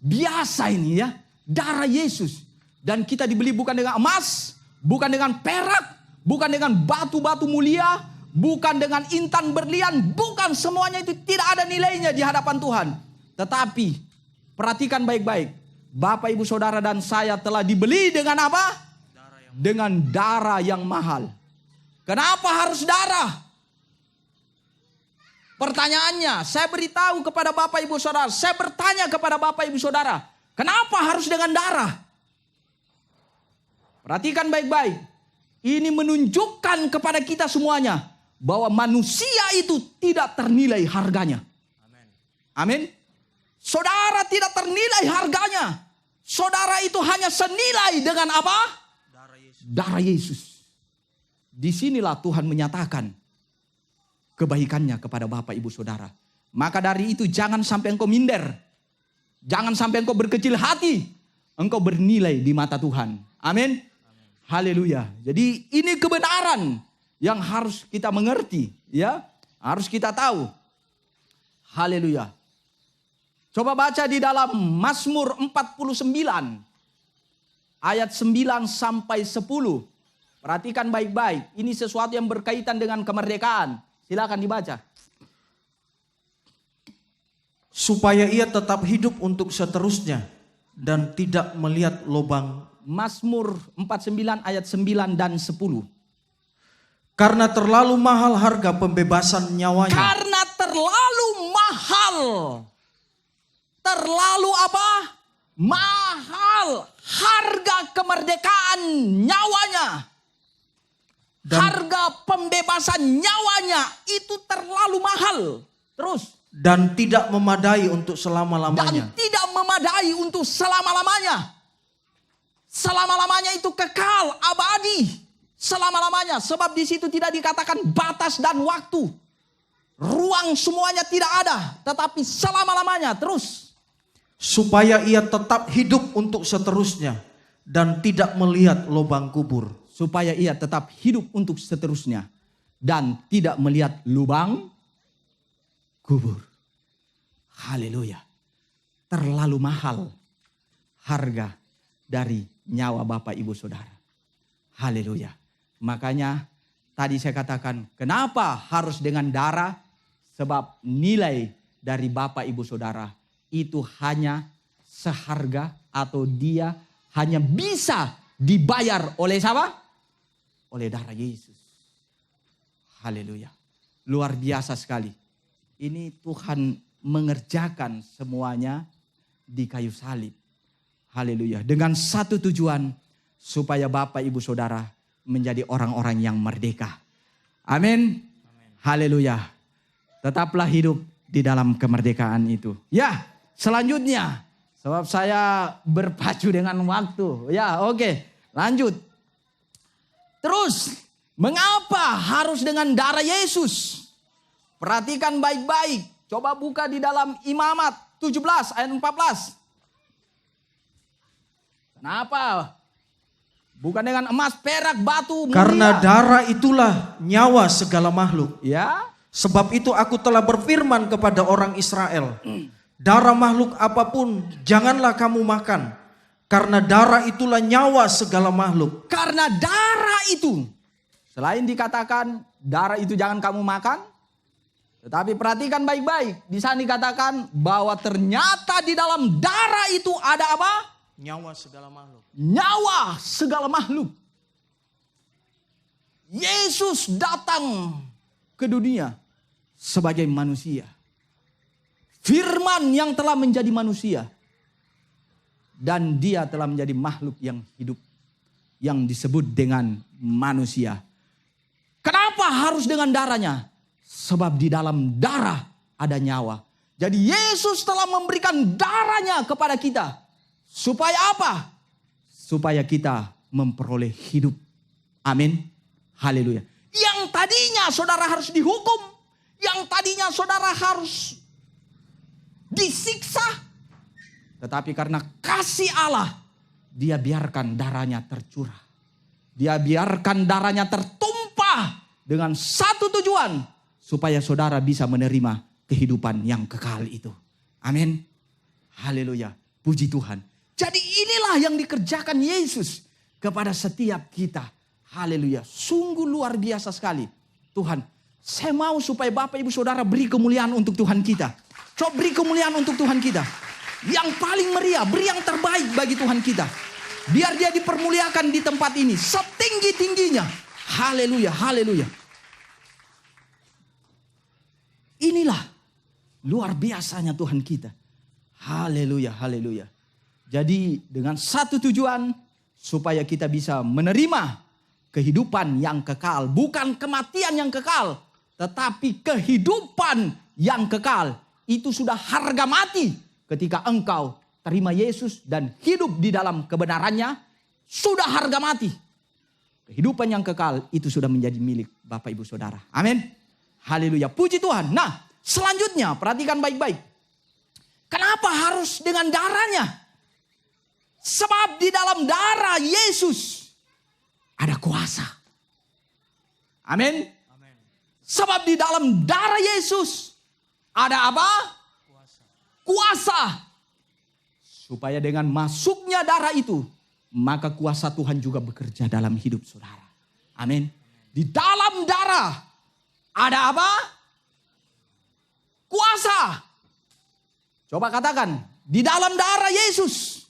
biasa ini ya. Darah Yesus. Dan kita dibeli bukan dengan emas, bukan dengan perak, bukan dengan batu-batu mulia, bukan dengan intan berlian, bukan, semuanya itu tidak ada nilainya di hadapan Tuhan. Tetapi perhatikan baik-baik, Bapak Ibu Saudara dan saya telah dibeli dengan apa? Dengan darah yang mahal. Kenapa harus darah? Pertanyaannya, saya beritahu kepada Bapak Ibu Saudara, saya bertanya kepada Bapak Ibu Saudara, kenapa harus dengan darah? Perhatikan baik-baik. Ini menunjukkan kepada kita semuanya bahwa manusia itu tidak ternilai harganya. Amin. Saudara tidak ternilai harganya. Saudara itu hanya senilai dengan apa? Darah Yesus. Disinilah Tuhan menyatakan kebaikannya kepada Bapak Ibu Saudara. Maka dari itu jangan sampai engkau minder. Jangan sampai engkau berkecil hati. Engkau bernilai di mata Tuhan. Amin. Haleluya. Jadi ini kebenaran yang harus kita mengerti, ya. Harus kita tahu. Haleluya. Coba baca di dalam Mazmur 49 ayat 9 sampai 10. Perhatikan baik-baik. Ini sesuatu yang berkaitan dengan kemerdekaan. Silakan dibaca. Supaya ia tetap hidup untuk seterusnya dan tidak melihat lubang. Mazmur 49 ayat 9 dan 10. Karena terlalu mahal harga pembebasan nyawanya. Karena terlalu mahal. Terlalu apa? Mahal. Harga kemerdekaan nyawanya. Harga pembebasan nyawanya itu terlalu mahal. Terus. Dan tidak memadai untuk selama-lamanya. Dan tidak memadai untuk selama-lamanya. Selama-lamanya itu kekal, abadi. Selama-lamanya. Sebab di situ tidak dikatakan batas dan waktu. Ruang semuanya tidak ada. Tetapi selama-lamanya. Terus. Supaya ia tetap hidup untuk seterusnya. Dan tidak melihat lubang kubur. Supaya ia tetap hidup untuk seterusnya. Dan tidak melihat lubang kubur. Haleluya. Terlalu mahal harga dari nyawa Bapak Ibu Saudara. Haleluya. Makanya tadi saya katakan, kenapa harus dengan darah? Sebab nilai dari Bapak Ibu Saudara itu hanya seharga, atau dia hanya bisa dibayar oleh siapa? Oleh darah Yesus. Haleluya. Luar biasa sekali. Ini Tuhan mengerjakan semuanya di kayu salib. Haleluya. Dengan satu tujuan, supaya Bapak Ibu Saudara menjadi orang-orang yang merdeka. Amin. Haleluya. Tetaplah hidup di dalam kemerdekaan itu. Ya, selanjutnya. Sebab saya berpacu dengan waktu. Ya, oke. Lanjut. Terus, mengapa harus dengan darah Yesus? Perhatikan baik-baik. Coba buka di dalam Imamat 17 ayat 14. Kenapa? Bukan dengan emas, perak, batu, mulia. Karena darah itulah nyawa segala makhluk. Ya. Sebab itu aku telah berfirman kepada orang Israel. Darah makhluk apapun janganlah kamu makan. Karena darah itulah nyawa segala makhluk. Karena darah itu. Selain dikatakan darah itu jangan kamu makan. Tetapi perhatikan baik-baik. Di sana dikatakan bahwa ternyata di dalam darah itu ada apa? Nyawa segala makhluk. Nyawa segala makhluk. Yesus datang ke dunia sebagai manusia. Firman yang telah menjadi manusia. Dan dia telah menjadi makhluk yang hidup. Yang disebut dengan manusia. Kenapa harus dengan darahnya? Sebab di dalam darah ada nyawa. Jadi Yesus telah memberikan darahnya kepada kita. Supaya apa? Supaya kita memperoleh hidup. Amin. Haleluya. Yang tadinya saudara harus dihukum. Yang tadinya saudara harus disiksa. Tetapi karena kasih Allah, dia biarkan darahnya tercurah. Dia biarkan darahnya tertumpah dengan satu tujuan. Supaya saudara bisa menerima kehidupan yang kekal itu. Amin. Haleluya. Puji Tuhan. Jadi inilah yang dikerjakan Yesus kepada setiap kita. Haleluya. Sungguh luar biasa sekali. Tuhan, saya mau supaya Bapak Ibu Saudara beri kemuliaan untuk Tuhan kita. Coba beri kemuliaan untuk Tuhan kita. Yang paling meriah, beri yang terbaik bagi Tuhan kita. Biar dia dipermuliakan di tempat ini setinggi-tingginya. Haleluya, haleluya. Inilah luar biasanya Tuhan kita. Haleluya, haleluya. Jadi dengan satu tujuan supaya kita bisa menerima kehidupan yang kekal. Bukan kematian yang kekal, tetapi kehidupan yang kekal. Itu sudah harga mati ketika engkau terima Yesus dan hidup di dalam kebenarannya. Sudah harga mati. Kehidupan yang kekal itu sudah menjadi milik Bapak Ibu Saudara. Amin. Haleluya. Puji Tuhan. Nah, selanjutnya perhatikan baik-baik. Kenapa harus dengan darahnya? Sebab di dalam darah Yesus ada kuasa. Amin. Sebab di dalam darah Yesus ada apa? Kuasa. Supaya dengan masuknya darah itu, maka kuasa Tuhan juga bekerja dalam hidup saudara. Amin. Di dalam darah ada apa? Kuasa. Coba katakan, di dalam darah Yesus.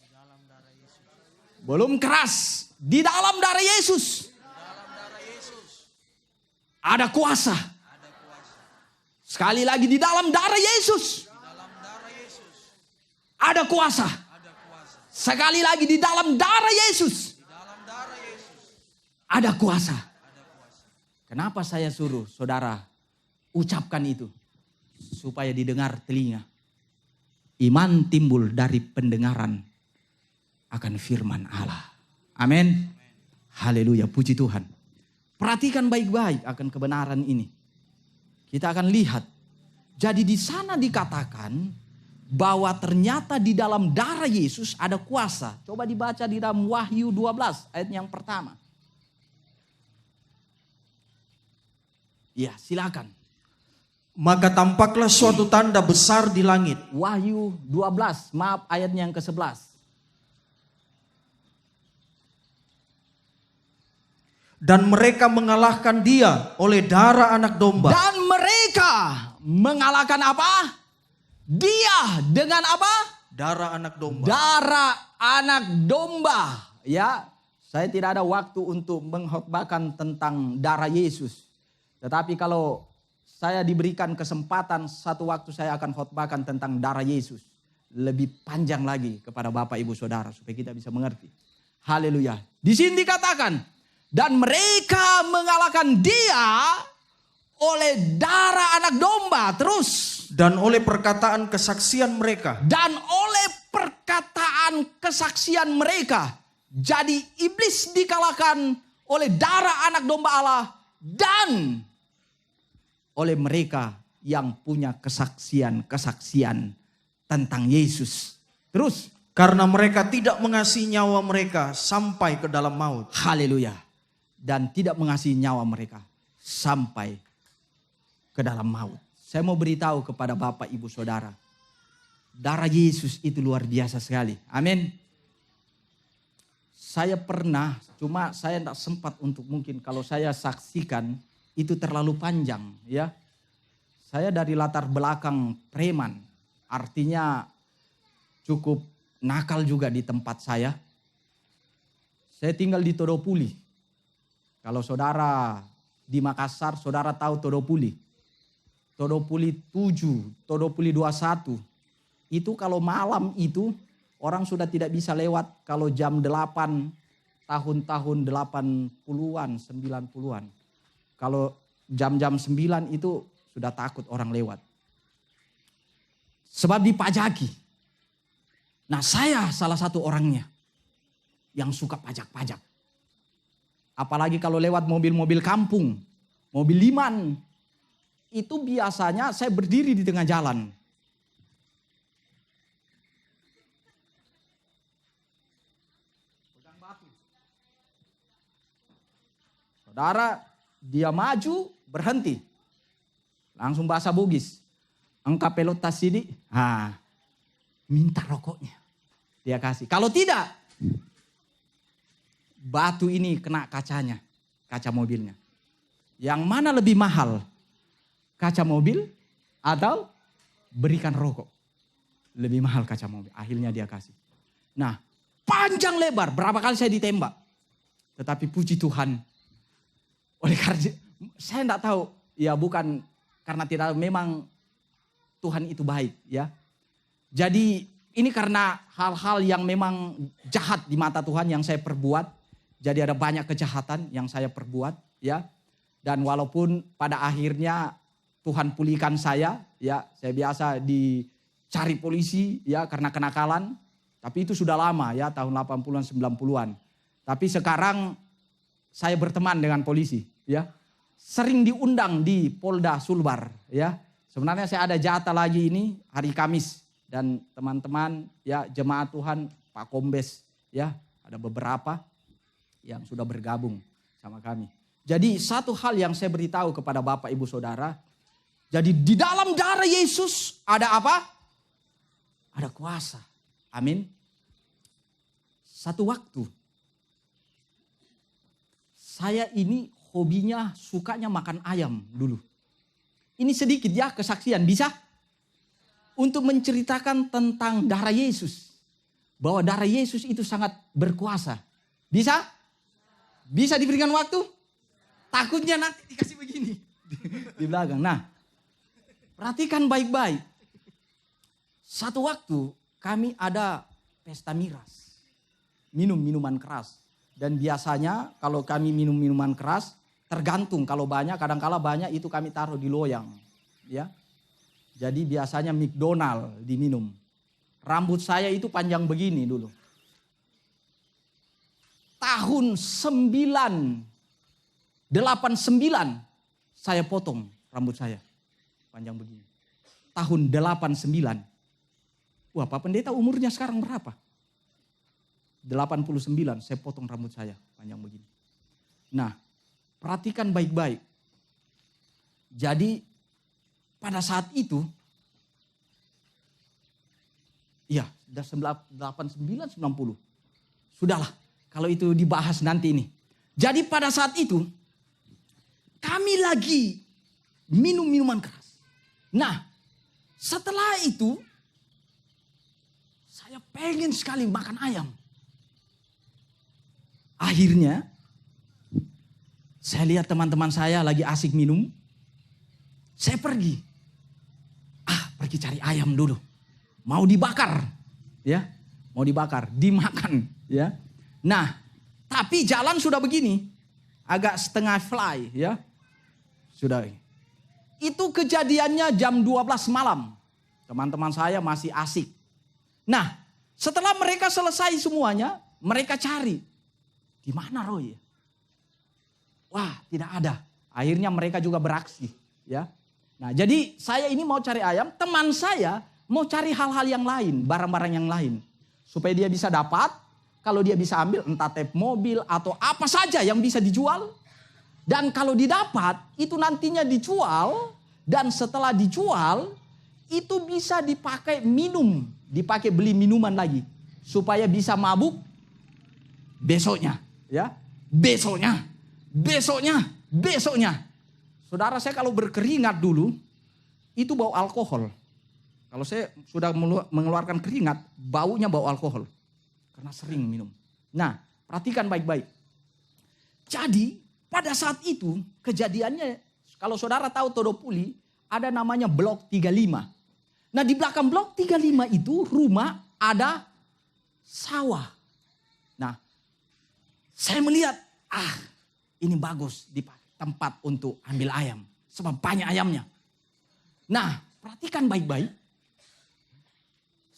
Belum keras. Di dalam darah Yesus. Ada kuasa. Sekali lagi, di dalam darah Yesus. Ada kuasa. Sekali lagi, di dalam darah Yesus. Ada kuasa. Kenapa saya suruh saudara ucapkan itu? Supaya didengar telinga. Iman timbul dari pendengaran akan firman Allah. Amin. Haleluya, puji Tuhan. Perhatikan baik-baik akan kebenaran ini. Kita akan lihat. Jadi di sana dikatakan bahwa ternyata di dalam darah Yesus ada kuasa. Coba dibaca di dalam Wahyu 12 ayat yang pertama. Ya, silakan. Maka tampaklah suatu tanda besar di langit. Wahyu 12, maaf ayatnya yang ke-11. Dan mereka mengalahkan dia oleh darah anak domba. Dan mereka mengalahkan apa? Dia dengan apa? Darah anak domba. Darah anak domba. Ya, saya tidak ada waktu untuk mengkhotbahkan tentang darah Yesus. Tetapi kalau saya diberikan kesempatan, satu waktu saya akan khotbahkan tentang darah Yesus. Lebih panjang lagi kepada Bapak Ibu Saudara supaya kita bisa mengerti. Haleluya. Di sini dikatakan, dan mereka mengalahkan dia oleh darah anak domba. Terus. Dan oleh perkataan kesaksian mereka. Dan oleh perkataan kesaksian mereka. Jadi iblis dikalahkan oleh darah anak domba Allah. Dan oleh mereka yang punya kesaksian tentang Yesus. Terus. Karena mereka tidak mengasihi nyawa mereka sampai ke dalam maut. Haleluya. Dan tidak mengasihi nyawa mereka sampai ke dalam maut. Saya mau beritahu kepada Bapak Ibu Saudara. Darah Yesus itu luar biasa sekali. Amin. Saya pernah, cuma saya tidak sempat untuk mungkin kalau saya saksikan itu terlalu panjang. Ya, saya dari latar belakang preman. Artinya cukup nakal juga di tempat saya. Saya tinggal di Todopuli. Kalau saudara di Makassar, saudara tahu Todopuli. Todopuli 7, Todopuli 21. Itu kalau malam itu orang sudah tidak bisa lewat kalau jam 8 tahun-tahun 80-an, 90-an. Kalau jam-jam 9 itu sudah takut orang lewat. Sebab dipajaki. Nah, saya salah satu orangnya yang suka pajak-pajak. Apalagi kalau lewat mobil-mobil kampung, mobil liman. Itu biasanya saya berdiri di tengah jalan. Saudara, dia maju, berhenti. Langsung bahasa Bugis. Engkau pelot tas sini, minta rokoknya. Dia kasih. Kalau tidak, batu ini kena kacanya, kaca mobilnya. Yang mana lebih mahal? Kaca mobil atau berikan rokok? Lebih mahal kaca mobil. Akhirnya dia kasih. Nah, panjang lebar. Berapa kali saya ditembak. Tetapi puji Tuhan. Oleh karena saya tidak tahu. Ya bukan karena tidak, memang Tuhan itu baik ya. Jadi ini karena hal-hal yang memang jahat di mata Tuhan yang saya perbuat. Jadi ada banyak kejahatan yang saya perbuat ya. Dan walaupun pada akhirnya Tuhan pulihkan saya, ya saya biasa dicari polisi ya karena kenakalan. Tapi itu sudah lama ya, tahun 80-an 90-an. Tapi sekarang saya berteman dengan polisi ya. Sering diundang di Polda Sulbar ya. Sebenarnya saya ada jatah lagi ini hari Kamis. Dan teman-teman ya jemaat Tuhan, Pak Kombes ya. Ada beberapa yang sudah bergabung sama kami. Jadi satu hal yang saya beritahu kepada Bapak Ibu Saudara. Jadi di dalam darah Yesus ada apa? Ada kuasa. Amin. Satu waktu. Saya ini hobinya sukanya makan ayam dulu. Ini sedikit ya kesaksian, bisa? Untuk menceritakan tentang darah Yesus. Bahwa darah Yesus itu sangat berkuasa. Bisa? Bisa diberikan waktu? Takutnya nanti dikasih begini. Di belakang. Nah, perhatikan baik-baik. Satu waktu kami ada pesta miras. Minum minuman keras. Dan biasanya kalau kami minum minuman keras, tergantung kalau banyak, kadang-kala banyak itu kami taruh di loyang. Ya. Jadi biasanya McDonald diminum. Rambut saya itu panjang begini dulu. Tahun 89 saya potong rambut saya. Panjang begini. Tahun 89. Wah, Pak Pendeta umurnya sekarang berapa? 89 saya potong rambut saya panjang begini. Nah, perhatikan baik-baik. Jadi pada saat itu, iya, sudah 89, 90. Sudahlah, kalau itu dibahas nanti ini. Jadi pada saat itu, kami lagi minum minuman keras. Nah, setelah itu, saya pengen sekali makan ayam. Akhirnya, saya lihat teman-teman saya lagi asik minum. Saya pergi. Pergi cari ayam dulu. Mau dibakar. Ya, mau dibakar. Dimakan. Ya. Nah, tapi jalan sudah begini. Agak setengah fly. Ya. Sudah. Itu kejadiannya jam 12 malam. Teman-teman saya masih asik. Nah, setelah mereka selesai semuanya, mereka cari. Di mana Roy? Wah, tidak ada. Akhirnya mereka juga beraksi, ya. Nah, jadi saya ini mau cari ayam, teman saya mau cari hal-hal yang lain, barang-barang yang lain. Supaya dia bisa dapat, kalau dia bisa ambil entah tap mobil atau apa saja yang bisa dijual. Dan kalau didapat, itu nantinya dijual. Dan setelah dijual, itu bisa dipakai minum. Dipakai beli minuman lagi. Supaya bisa mabuk besoknya. Ya, besoknya. Saudara, saya kalau berkeringat dulu, itu bau alkohol. Kalau saya sudah mengeluarkan keringat, baunya bau alkohol. Karena sering minum. Nah, perhatikan baik-baik. Jadi, pada saat itu, kejadiannya, kalau saudara tahu Todopuli, ada namanya Blok 35. Nah, di belakang Blok 35 itu, rumah ada sawah. Nah, saya melihat, ini bagus di tempat untuk ambil ayam. Sebab banyak ayamnya. Nah, perhatikan baik-baik.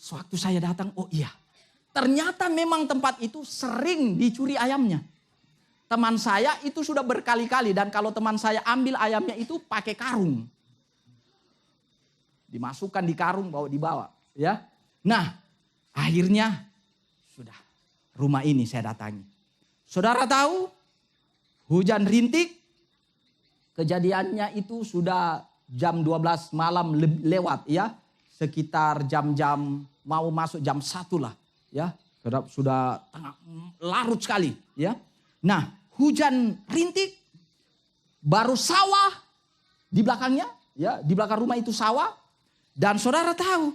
Sewaktu saya datang, oh iya. Ternyata memang tempat itu sering dicuri ayamnya. Teman saya itu sudah berkali-kali. Dan kalau teman saya ambil ayamnya itu pakai karung. Dimasukkan di karung, dibawa. Ya. Nah, akhirnya sudah. Rumah ini saya datangi. Saudara tahu, hujan rintik. Kejadiannya itu sudah jam 12 malam lewat ya. Sekitar jam-jam mau masuk jam 1 lah. Ya, sudah tengah larut sekali ya. Nah, hujan rintik, baru sawah di belakangnya, ya, di belakang rumah itu sawah. Dan saudara tahu,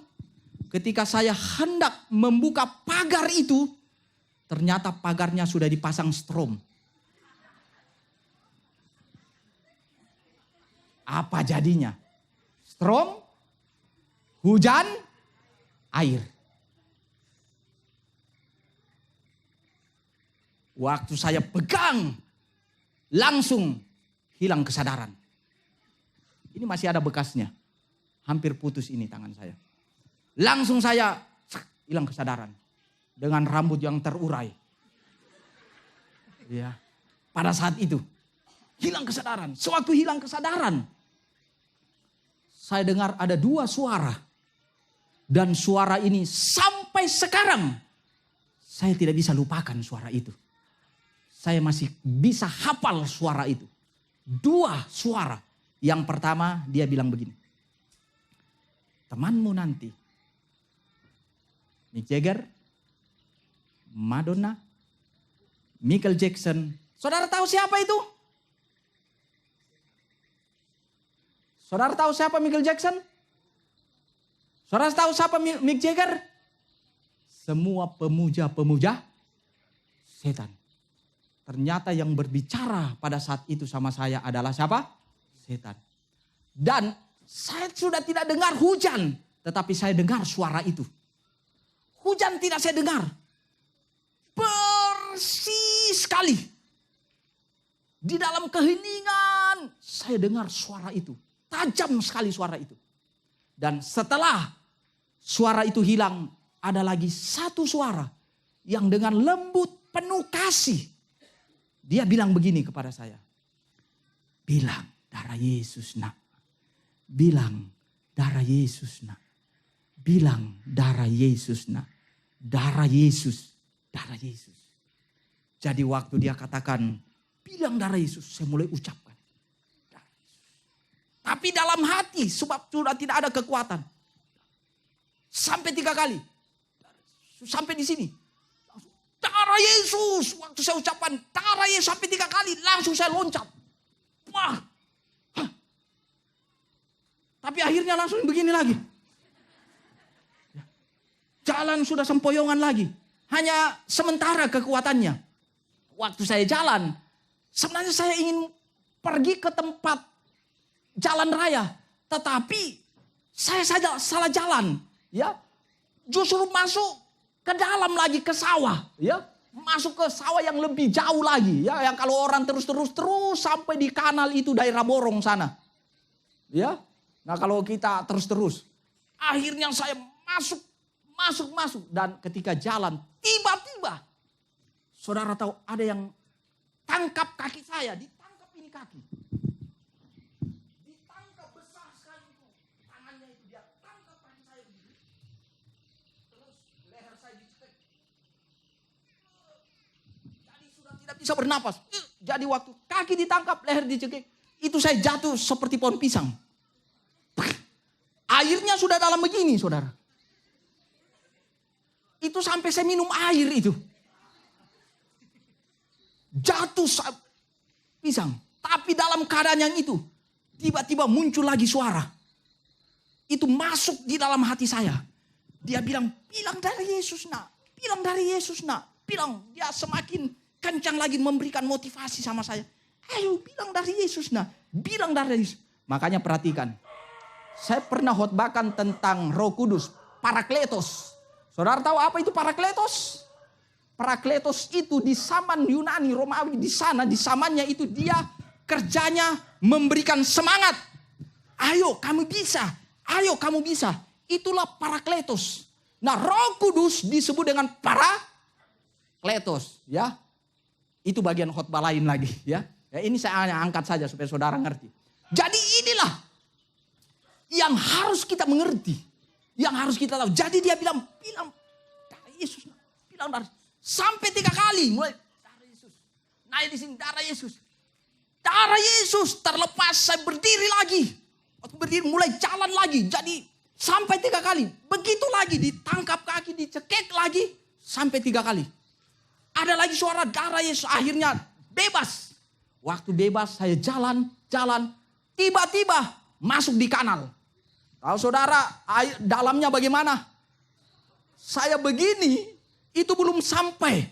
ketika saya hendak membuka pagar itu, ternyata pagarnya sudah dipasang strom. Apa jadinya? Strom, hujan, air. Waktu saya pegang, langsung hilang kesadaran. Ini masih ada bekasnya. Hampir putus ini tangan saya. Langsung saya hilang kesadaran. Dengan rambut yang terurai. Ya. Pada saat itu, hilang kesadaran. Sewaktu hilang kesadaran, saya dengar ada 2 suara. Dan suara ini sampai sekarang, saya tidak bisa lupakan suara itu. Saya masih bisa hafal suara itu. 2 suara. Yang pertama dia bilang begini. Temanmu nanti. Mick Jagger, Madonna, Michael Jackson. Saudara tahu siapa itu? Saudara tahu siapa Michael Jackson? Saudara tahu siapa Mick Jagger? Semua pemuja-pemuja setan. Ternyata yang berbicara pada saat itu sama saya adalah siapa? Setan. Dan saya sudah tidak dengar hujan. Tetapi saya dengar suara itu. Hujan tidak saya dengar. Persis sekali. Di dalam keheningan saya dengar suara itu. Tajam sekali suara itu. Dan setelah suara itu hilang, ada lagi 1 suara yang dengan lembut penuh kasih. Dia bilang begini kepada saya. Bilang darah Yesus nak. Bilang darah Yesus nak. Bilang darah Yesus nak. Darah Yesus. Darah Yesus. Jadi waktu dia katakan bilang darah Yesus, saya mulai ucapkan. Darah Yesus. Tapi dalam hati sebab sudah tidak ada kekuatan. Sampai 3 kali. Sampai di sini. Darah Yesus. Waktu saya ucapkan darah Yesus sampai 3 kali. Langsung saya loncat. Wah. Hah. Tapi akhirnya langsung begini lagi. Jalan sudah sempoyongan lagi. Hanya sementara kekuatannya. Waktu saya jalan. Sebenarnya saya ingin pergi ke tempat jalan raya. Tetapi saya saja salah jalan. Ya. Justru masuk ke dalam lagi ke sawah, ya, masuk ke sawah yang lebih jauh lagi, ya, yang kalau orang terus sampai di kanal itu daerah Borong sana, ya. Nah kalau kita terus, akhirnya saya masuk dan ketika jalan tiba-tiba, saudara tahu ada yang tangkap kaki saya, ditangkap ini kaki, ditangkap besar sekali itu, tangannya itu dia tangkap kaki saya. Leher saya dicekik. Jadi sudah tidak bisa bernapas. Jadi waktu kaki ditangkap, leher dicekik. Itu saya jatuh seperti pohon pisang. Airnya sudah dalam begini, saudara. Itu sampai saya minum air itu. Jatuh pisang. Tapi dalam keadaan yang itu, tiba-tiba muncul lagi suara. Itu masuk di dalam hati saya. Dia bilang dari Yesus nak. Bilang dari Yesus nak. Bilang, dia semakin kencang lagi memberikan motivasi sama saya. Ayo bilang dari Yesus nak. Bilang dari Yesus. Makanya perhatikan. Saya pernah khotbahkan tentang Roh Kudus. Parakletos. Saudara tahu apa itu parakletos? Parakletos itu di zaman Yunani, Romawi. Di sana, di zamannya itu dia kerjanya memberikan semangat. Ayo kamu bisa. Ayo kamu bisa. Itulah parakletos. Nah, Roh Kudus disebut dengan Parakletos, ya. Itu bagian khotbah lain lagi, ya. Ini saya hanya angkat saja supaya saudara ngerti. Jadi inilah yang harus kita mengerti, yang harus kita tahu. Jadi dia bilang darah Yesus, bilang darah sampai 3 kali, mulai darah Yesus. Naik di sini darah Yesus. Darah Yesus terlepas, saya berdiri lagi. Waktu berdiri mulai jalan lagi. Jadi sampai 3 kali. Begitu lagi ditangkap kaki, dicekek lagi. Sampai 3 kali. Ada lagi suara darah Yesus. Akhirnya bebas. Waktu bebas saya jalan. Tiba-tiba masuk di kanal. Tahu saudara air dalamnya bagaimana? Saya begini. Itu belum sampai.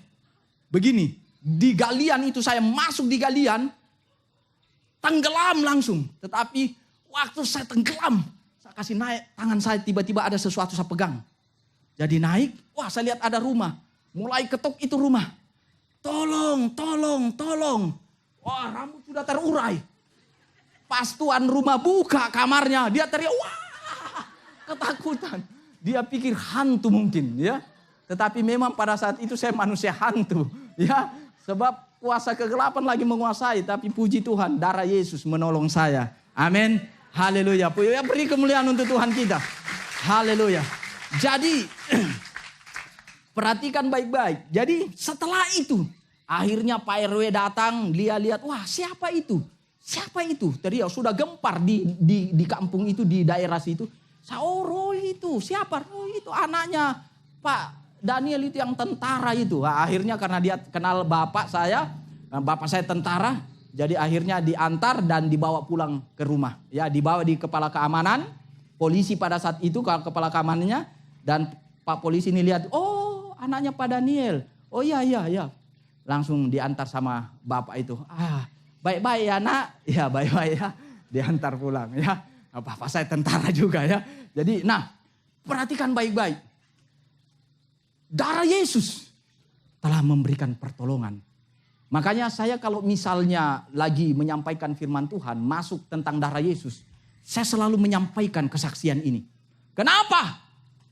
Begini. Di galian itu saya masuk di galian. Tenggelam langsung. Tetapi waktu saya tenggelam. Saya kasih naik tangan saya. Tiba-tiba ada sesuatu saya pegang. Jadi naik. Wah, saya lihat ada rumah. Mulai ketuk itu rumah. Tolong. Wah, rambut sudah terurai. Pas tuan rumah buka kamarnya. Dia teriak. Wah, ketakutan. Dia pikir hantu mungkin, ya. Tetapi memang pada saat itu saya manusia hantu. Ya, sebab kuasa kegelapan lagi menguasai, tapi puji Tuhan, darah Yesus menolong saya. Amin. Haleluya. Beri kemuliaan untuk Tuhan kita. Haleluya. Jadi, perhatikan baik-baik. Jadi setelah itu, akhirnya Pak RW datang, dia lihat, wah siapa itu? Siapa itu? Tadi sudah gempar di kampung itu, di daerah situ. Roy itu, siapa? Roy itu anaknya Pak Daniel itu yang tentara itu. Nah, akhirnya karena dia kenal bapak saya tentara, jadi akhirnya diantar dan dibawa pulang ke rumah. Ya, dibawa di kepala keamanan, polisi pada saat itu kepala keamanannya, dan Pak polisi ini lihat, oh anaknya Pak Daniel. Oh iya. Langsung diantar sama bapak itu. Baik-baik ya nak. Ya baik-baik ya. Diantar pulang ya. Bapak saya tentara juga ya. Jadi perhatikan baik-baik. Darah Yesus telah memberikan pertolongan. Makanya saya kalau misalnya lagi menyampaikan firman Tuhan masuk tentang darah Yesus, saya selalu menyampaikan kesaksian ini. Kenapa?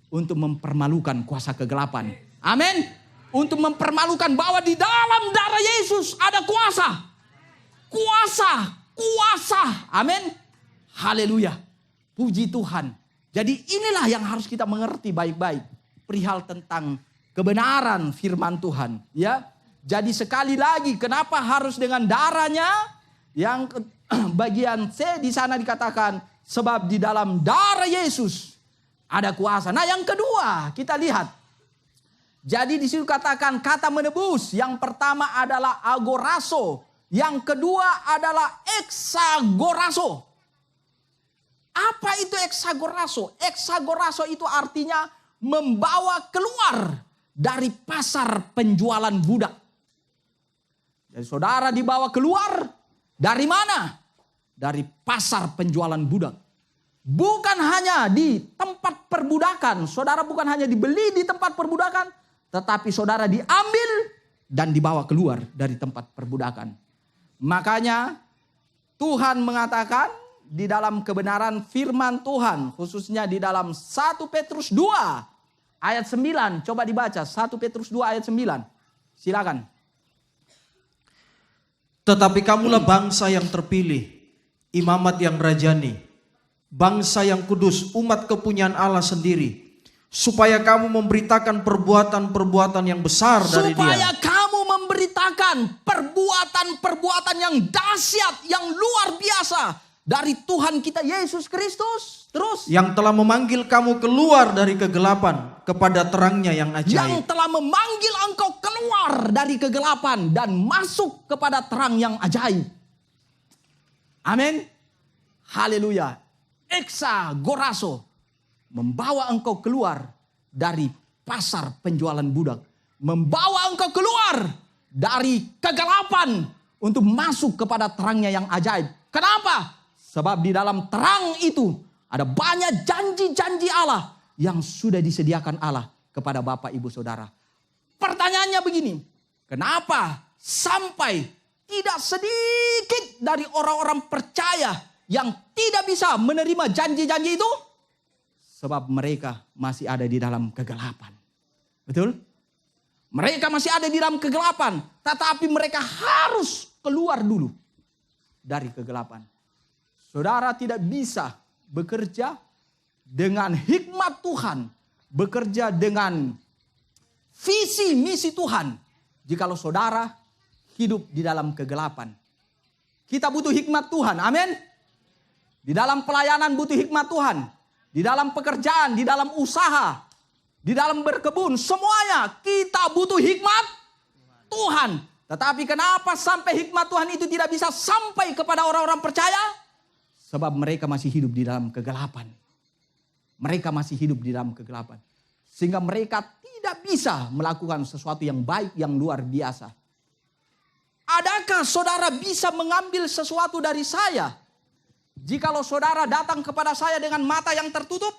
Untuk mempermalukan kuasa kegelapan. Amin. Untuk mempermalukan bahwa di dalam darah Yesus ada kuasa. Kuasa. Amin. Haleluya. Puji Tuhan. Jadi inilah yang harus kita mengerti baik-baik. Perihal tentang kebenaran firman Tuhan, ya. Jadi sekali lagi, kenapa harus dengan darahnya? Yang bagian C di sana dikatakan, sebab di dalam darah Yesus ada kuasa. Nah, yang kedua kita lihat. Jadi di situ katakan kata menebus. Yang pertama adalah agoraso, yang kedua adalah eksagoraso. Apa itu eksagoraso? Eksagoraso itu artinya membawa keluar dari pasar penjualan budak. Jadi saudara dibawa keluar dari mana? Dari pasar penjualan budak. Bukan hanya di tempat perbudakan. Saudara bukan hanya dibeli di tempat perbudakan. Tetapi saudara diambil dan dibawa keluar dari tempat perbudakan. Makanya Tuhan mengatakan di dalam kebenaran firman Tuhan. Khususnya di dalam 1 Petrus 2. Ayat 9, coba dibaca. 1 Petrus 2 ayat 9. Silakan. Tetapi kamulah bangsa yang terpilih, imamat yang rajani, bangsa yang kudus, umat kepunyaan Allah sendiri, supaya kamu memberitakan perbuatan-perbuatan yang besar dari Dia. Supaya kamu memberitakan perbuatan-perbuatan yang dahsyat, yang luar biasa dari Tuhan kita Yesus Kristus. Terus. Yang telah memanggil kamu keluar dari kegelapan kepada terangnya yang ajaib. Yang telah memanggil engkau keluar dari kegelapan dan masuk kepada terang yang ajaib. Amin. Haleluya. Eksagoraso. Membawa engkau keluar dari pasar penjualan budak. Membawa engkau keluar dari kegelapan untuk masuk kepada terangnya yang ajaib. Kenapa? Sebab di dalam terang itu ada banyak janji-janji Allah yang sudah disediakan Allah kepada Bapak Ibu Saudara. Pertanyaannya begini, kenapa sampai tidak sedikit dari orang-orang percaya yang tidak bisa menerima janji-janji itu? Sebab mereka masih ada di dalam kegelapan. Betul? Mereka masih ada di dalam kegelapan. Tetapi mereka harus keluar dulu dari kegelapan. Saudara tidak bisa bekerja dengan hikmat Tuhan. Bekerja dengan visi misi Tuhan. Jikalau saudara hidup di dalam kegelapan. Kita butuh hikmat Tuhan. Amin. Di dalam pelayanan butuh hikmat Tuhan. Di dalam pekerjaan, di dalam usaha, di dalam berkebun, semuanya kita butuh hikmat Tuhan. Tetapi kenapa sampai hikmat Tuhan itu tidak bisa sampai kepada orang-orang percaya? Sebab mereka masih hidup di dalam kegelapan. Mereka masih hidup di dalam kegelapan. Sehingga mereka tidak bisa melakukan sesuatu yang baik, yang luar biasa. Adakah saudara bisa mengambil sesuatu dari saya? Jikalau saudara datang kepada saya dengan mata yang tertutup,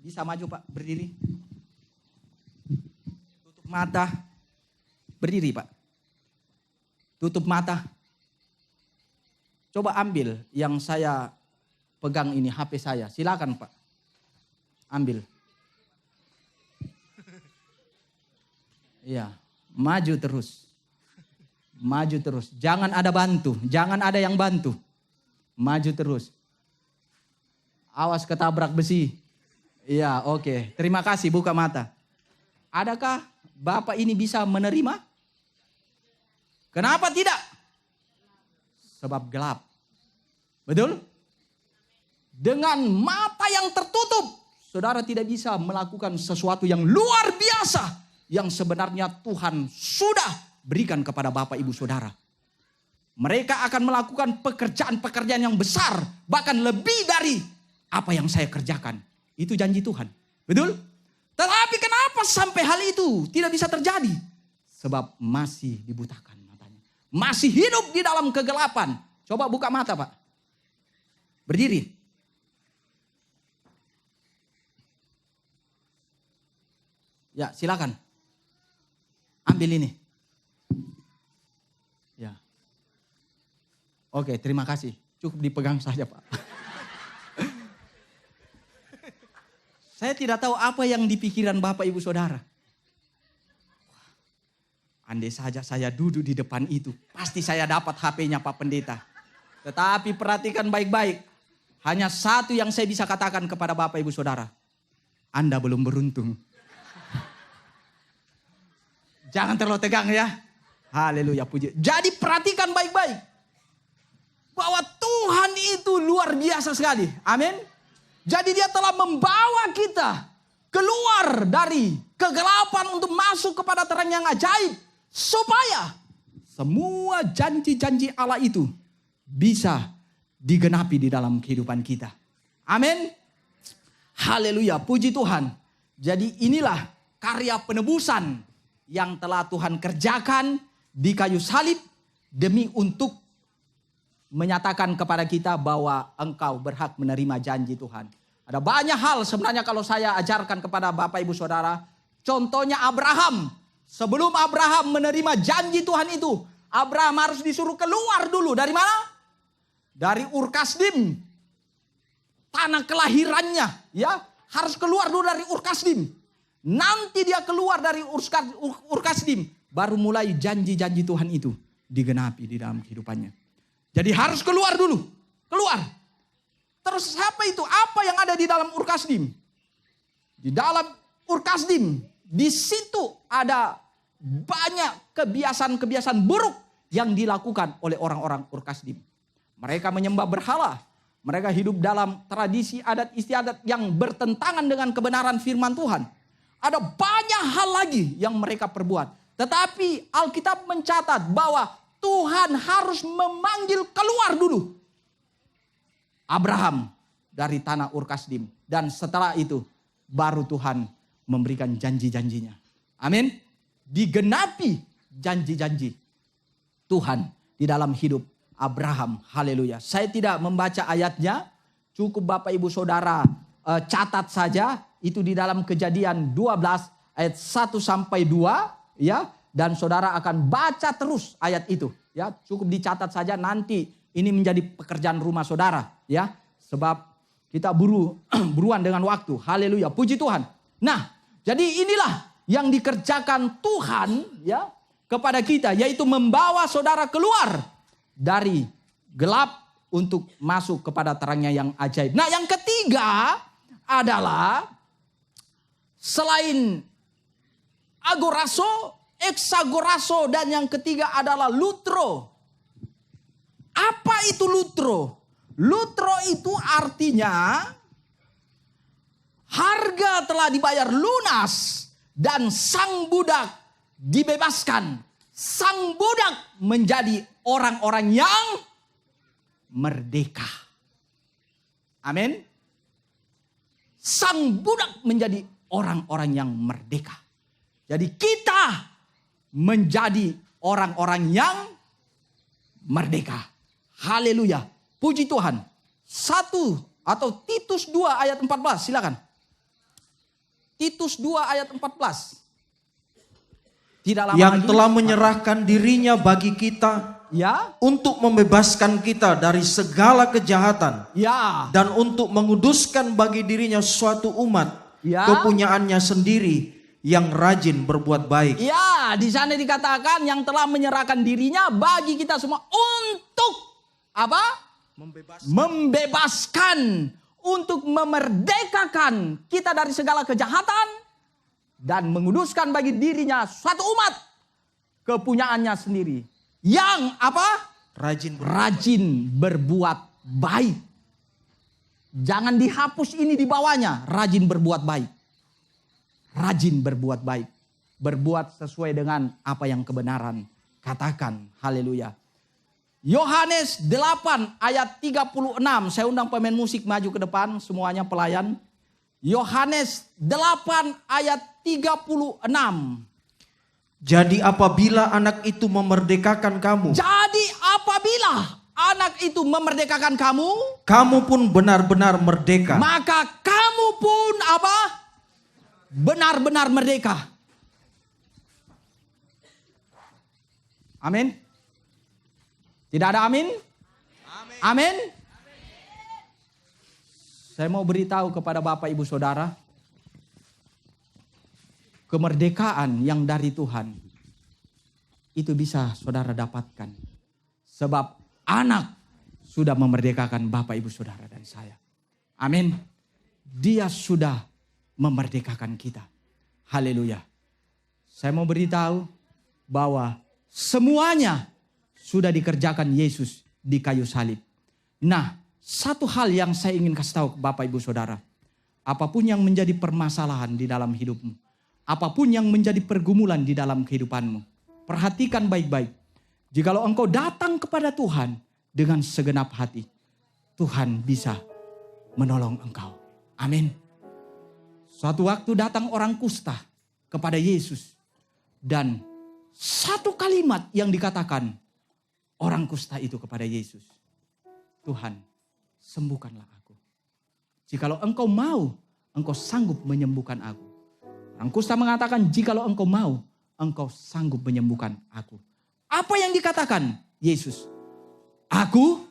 bisa maju Pak, berdiri. Tutup mata, berdiri Pak. Tutup mata. Coba ambil yang saya pegang ini, HP saya. Silakan Pak, ambil. Iya, maju terus. Maju terus. Jangan ada bantu. Jangan ada yang bantu. Maju terus. Awas ketabrak besi. Iya, oke. Terima kasih, buka mata. Adakah Bapak ini bisa menerima? Kenapa tidak? Sebab gelap. Betul? Dengan mata yang tertutup, saudara tidak bisa melakukan sesuatu yang luar biasa. Yang sebenarnya Tuhan sudah berikan kepada Bapak Ibu Saudara. Mereka akan melakukan pekerjaan-pekerjaan yang besar. Bahkan lebih dari apa yang saya kerjakan. Itu janji Tuhan. Betul? Tetapi kenapa sampai hal itu tidak bisa terjadi? Sebab masih dibutakan matanya. Masih hidup di dalam kegelapan. Coba buka mata Pak. Berdiri. Ya silakan. Ambil ini. Ya. Oke, terima kasih. Cukup dipegang saja, Pak. Saya tidak tahu apa yang di pikiran Bapak Ibu Saudara. Andai saja saya duduk di depan itu, pasti saya dapat HP-nya Pak Pendeta. Tetapi perhatikan baik-baik. Hanya satu yang saya bisa katakan kepada Bapak Ibu Saudara. Anda belum beruntung. Jangan terlalu tegang ya. Haleluya, puji. Jadi perhatikan baik-baik. Bahwa Tuhan itu luar biasa sekali. Amin. Jadi dia telah membawa kita keluar dari kegelapan untuk masuk kepada terang yang ajaib. Supaya semua janji-janji Allah itu bisa digenapi di dalam kehidupan kita. Amin. Haleluya, puji Tuhan. Jadi inilah karya penebusan yang telah Tuhan kerjakan di kayu salib demi untuk menyatakan kepada kita bahwa engkau berhak menerima janji Tuhan. Ada banyak hal sebenarnya kalau saya ajarkan kepada Bapak Ibu Saudara. Contohnya Abraham. Sebelum Abraham menerima janji Tuhan itu, Abraham harus disuruh keluar dulu. Dari mana? Dari Ur Kasdim. Tanah kelahirannya, ya, harus keluar dulu dari Ur Kasdim. Nanti dia keluar dari Ur Kasdim, baru mulai janji-janji Tuhan itu digenapi di dalam kehidupannya. Jadi harus keluar dulu, keluar. Terus siapa itu? Apa yang ada di dalam Ur Kasdim? Di dalam Ur Kasdim, di situ ada banyak kebiasaan-kebiasaan buruk yang dilakukan oleh orang-orang Ur Kasdim. Mereka menyembah berhala. Mereka hidup dalam tradisi adat istiadat yang bertentangan dengan kebenaran firman Tuhan. Ada banyak hal lagi yang mereka perbuat. Tetapi Alkitab mencatat bahwa Tuhan harus memanggil keluar dulu Abraham dari tanah Ur Kasdim. Dan setelah itu baru Tuhan memberikan janji-janjinya. Amin. Digenapi janji-janji Tuhan di dalam hidup Abraham. Haleluya. Saya tidak membaca ayatnya. Cukup Bapak Ibu Saudara catat saja. Itu di dalam Kejadian 12 ayat 1 sampai 2. Ya. Dan saudara akan baca terus ayat itu. Ya. Cukup dicatat saja, nanti ini menjadi pekerjaan rumah saudara. Ya. Sebab kita buruan dengan waktu. Haleluya. Puji Tuhan. Nah, jadi inilah yang dikerjakan Tuhan ya kepada kita, yaitu membawa saudara keluar dari gelap untuk masuk kepada terangnya yang ajaib. Nah, yang ketiga adalah selain agoraso, exagoraso, dan yang ketiga adalah lutro. Apa itu lutro? Lutro itu artinya harga telah dibayar lunas dan sang budak dibebaskan. Sang budak menjadi orang-orang yang merdeka. Amin. Sang budak menjadi orang-orang yang merdeka. Jadi kita menjadi orang-orang yang merdeka. Haleluya. Puji Tuhan. 1 atau Titus 2 ayat 14. Silakan. Titus 2 ayat 14. Tidak lama Yang lagi, telah menyerahkan dirinya bagi kita ya, untuk membebaskan kita dari segala kejahatan ya, dan untuk menguduskan bagi dirinya suatu umat ya, kepunyaannya sendiri yang rajin berbuat baik. ya. Di sana dikatakan yang telah menyerahkan dirinya bagi kita semua untuk apa? Membebaskan, untuk memerdekakan kita dari segala kejahatan dan menguduskan bagi dirinya suatu umat kepunyaannya sendiri yang apa? Rajin berbuat baik. Jangan dihapus ini di bawahnya, rajin berbuat baik. Rajin berbuat baik, berbuat sesuai dengan apa yang kebenaran katakan. Haleluya. Yohanes 8 ayat 36. Saya undang pemain musik maju ke depan, semuanya pelayan. Yohanes 8 ayat 36. Jadi apabila anak itu memerdekakan kamu, Jadi apabila anak itu memerdekakan kamu, kamu pun benar-benar merdeka. maka kamu pun apa? Benar-benar merdeka. Amin. Tidak ada amin? Amin. Saya mau beritahu kepada Bapak Ibu Saudara, kemerdekaan yang dari Tuhan itu bisa saudara dapatkan. Sebab anak sudah memerdekakan Bapak Ibu Saudara dan saya. Amin. Dia sudah memerdekakan kita. Haleluya. Saya mau beritahu bahwa semuanya sudah dikerjakan Yesus di kayu salib. Nah, satu hal yang saya ingin kasih tahu ke Bapak Ibu Saudara. Apapun yang menjadi permasalahan di dalam hidupmu. Apapun yang menjadi pergumulan di dalam kehidupanmu. Perhatikan baik-baik. Jikalau engkau datang kepada Tuhan dengan segenap hati, Tuhan bisa menolong engkau. Amin. Suatu waktu datang orang kusta kepada Yesus. Dan satu kalimat yang dikatakan orang kusta itu kepada Yesus. Tuhan, sembuhkanlah aku. Jikalau engkau mau, engkau sanggup menyembuhkan aku. Orang kusta mengatakan, jikalau engkau mau, engkau sanggup menyembuhkan aku. Apa yang dikatakan Yesus? Aku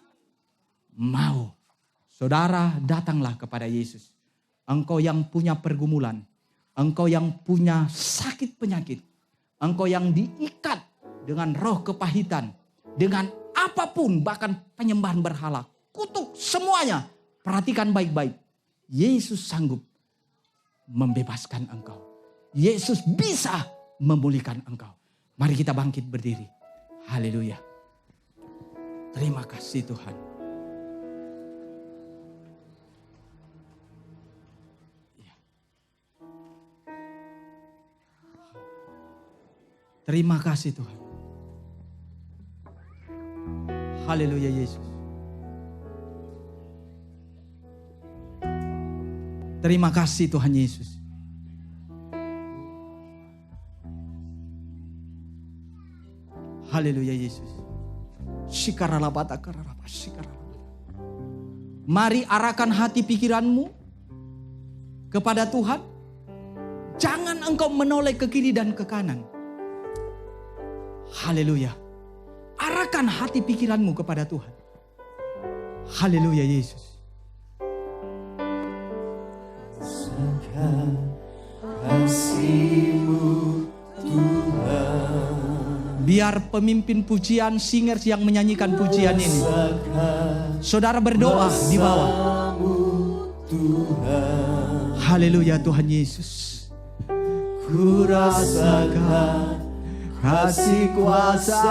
mau. Saudara, datanglah kepada Yesus. Engkau yang punya pergumulan. Engkau yang punya sakit penyakit. Engkau yang diikat dengan roh kepahitan. Dengan apapun, bahkan penyembahan berhala. Kutuk semuanya. Perhatikan baik-baik. Yesus sanggup membebaskan engkau. Yesus bisa memulihkan engkau. Mari kita bangkit berdiri. Haleluya. Terima kasih Tuhan. Terima kasih Tuhan. Haleluya Yesus. Terima kasih Tuhan Yesus. Haleluya Yesus. Mari arahkan hati pikiranmu kepada Tuhan. Jangan engkau menoleh ke kiri dan ke kanan. Haleluya. Arahkan hati pikiranmu kepada Tuhan. Haleluya Yesus. Biar pemimpin pujian, singers yang menyanyikan pujian ini, saudara berdoa di bawah. Haleluya Tuhan Yesus. Ku rasakan kasih kuasa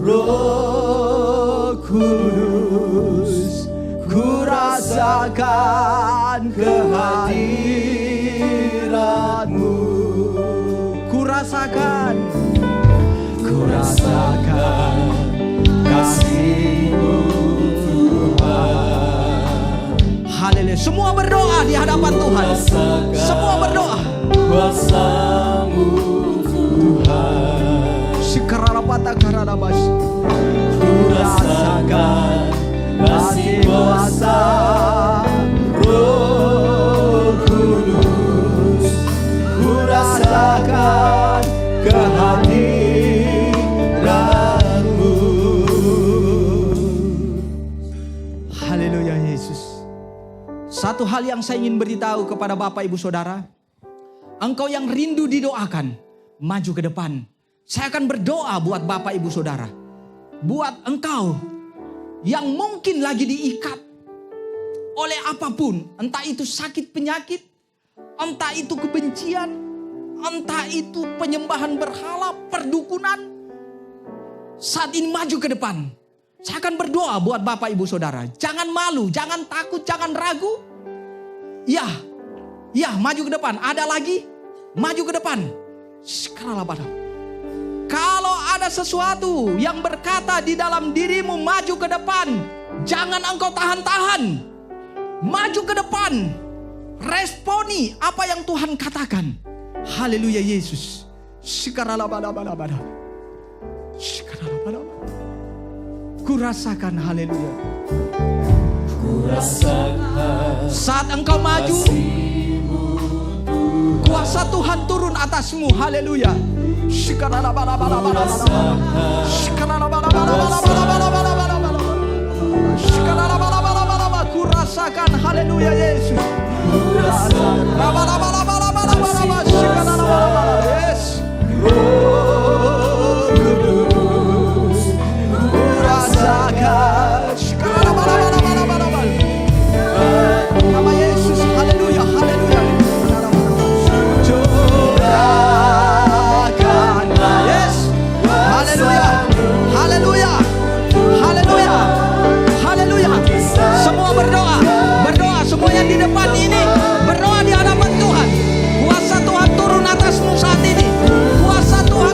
Roh Kudus, ku rasakan kehadiran-Mu. Ku rasakan kasih-Mu Tuhan. Haleluya. Semua berdoa di hadapan Tuhan. Semua berdoa. Kuasa-Mu Tuhan. Sikarapata karanabas. Ku rasakan kasih kuasa Roh Kudus. Ku rasakan kehadiran-Mu. Haleluya Yesus. Satu hal yang saya ingin beritahu kepada Bapak Ibu Saudara. Engkau yang rindu didoakan, maju ke depan. Saya akan berdoa buat Bapak Ibu Saudara. Buat engkau yang mungkin lagi diikat oleh apapun. Entah itu sakit penyakit, entah itu kebencian, entah itu penyembahan berhala, perdukunan. Saat ini maju ke depan. Saya akan berdoa buat Bapak Ibu Saudara. Jangan malu, jangan takut, jangan ragu. Ya, maju ke depan. Ada lagi, maju ke depan. Kalau ada sesuatu yang berkata di dalam dirimu maju ke depan, jangan engkau tahan-tahan. Maju ke depan. Responi apa yang Tuhan katakan. Haleluya Yesus. Kurasakan haleluya. Saat engkau maju, kuasa Tuhan turun atasmu. Haleluya. Kurasakan haleluya Yesus. Nama Yesus, haleluya, haleluya. Curahkan, yes, haleluya, haleluya, haleluya, haleluya. Semua berdoa, berdoa semuanya di depan ini, berdoa di hadapan Tuhan. Kuasa Tuhan turun atasmu saat ini. Kuasa Tuhan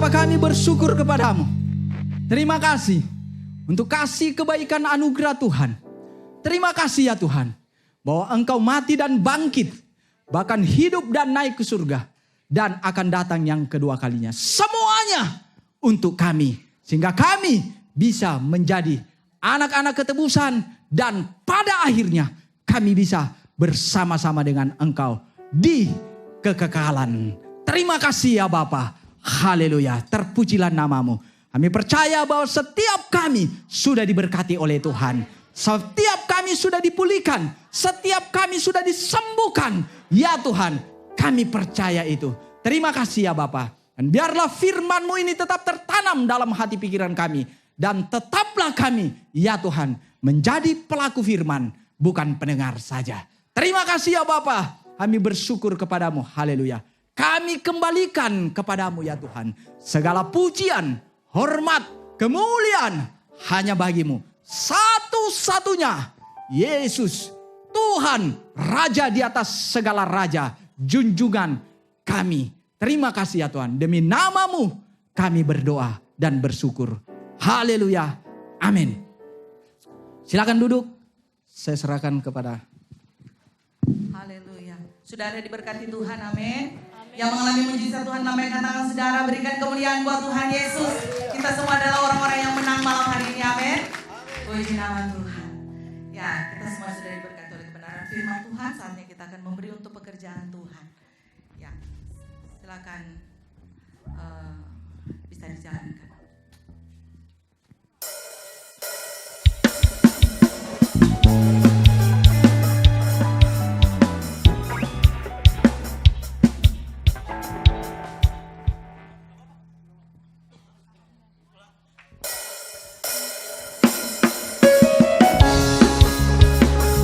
Bapa, kami bersyukur kepadamu. Terima kasih untuk kasih kebaikan anugerah Tuhan. Terima kasih ya Tuhan, bahwa Engkau mati dan bangkit, bahkan hidup dan naik ke surga, dan akan datang yang kedua kalinya. Semuanya untuk kami, sehingga kami bisa menjadi anak-anak ketebusan, dan pada akhirnya kami bisa bersama-sama dengan Engkau di kekekalan. Terima kasih ya Bapa. Haleluya. Terpujilah namamu. Kami percaya bahwa setiap kami sudah diberkati oleh Tuhan. Setiap kami sudah dipulihkan. Setiap kami sudah disembuhkan. Ya Tuhan, kami percaya itu. Terima kasih ya Bapa. Dan biarlah firman-Mu ini tetap tertanam dalam hati pikiran kami. Dan tetaplah kami, ya Tuhan, menjadi pelaku firman, bukan pendengar saja. Terima kasih ya Bapa. Kami bersyukur kepadamu. Haleluya. Kami kembalikan kepadamu ya Tuhan. Segala pujian, hormat, kemuliaan hanya bagimu. Satu-satunya Yesus, Tuhan, Raja di atas segala raja, junjungan kami. Terima kasih ya Tuhan. Demi namamu kami berdoa dan bersyukur. Haleluya. Amin. Silakan duduk. Saya serahkan kepada. Haleluya. Saudara diberkati Tuhan, amin. Yang mengalami mujizat Tuhan, lambaikan tangan saudara, berikan kemuliaan buat Tuhan Yesus. Kita semua adalah orang-orang yang menang malam hari ini, amin. Puji nama Tuhan. Ya, kita semua sudah diberkati oleh kebenaran firman Tuhan. Saatnya kita akan memberi untuk pekerjaan Tuhan. Ya, silakan bisa dijalankan.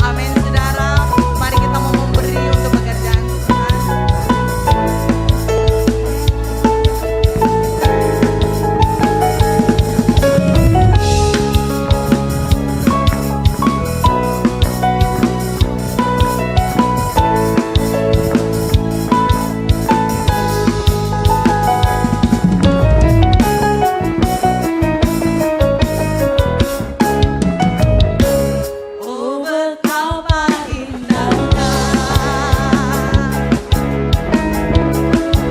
Amin saudara, mari kita mau memberi untuk pekerjaan Tuhan. Oh betapa indahnya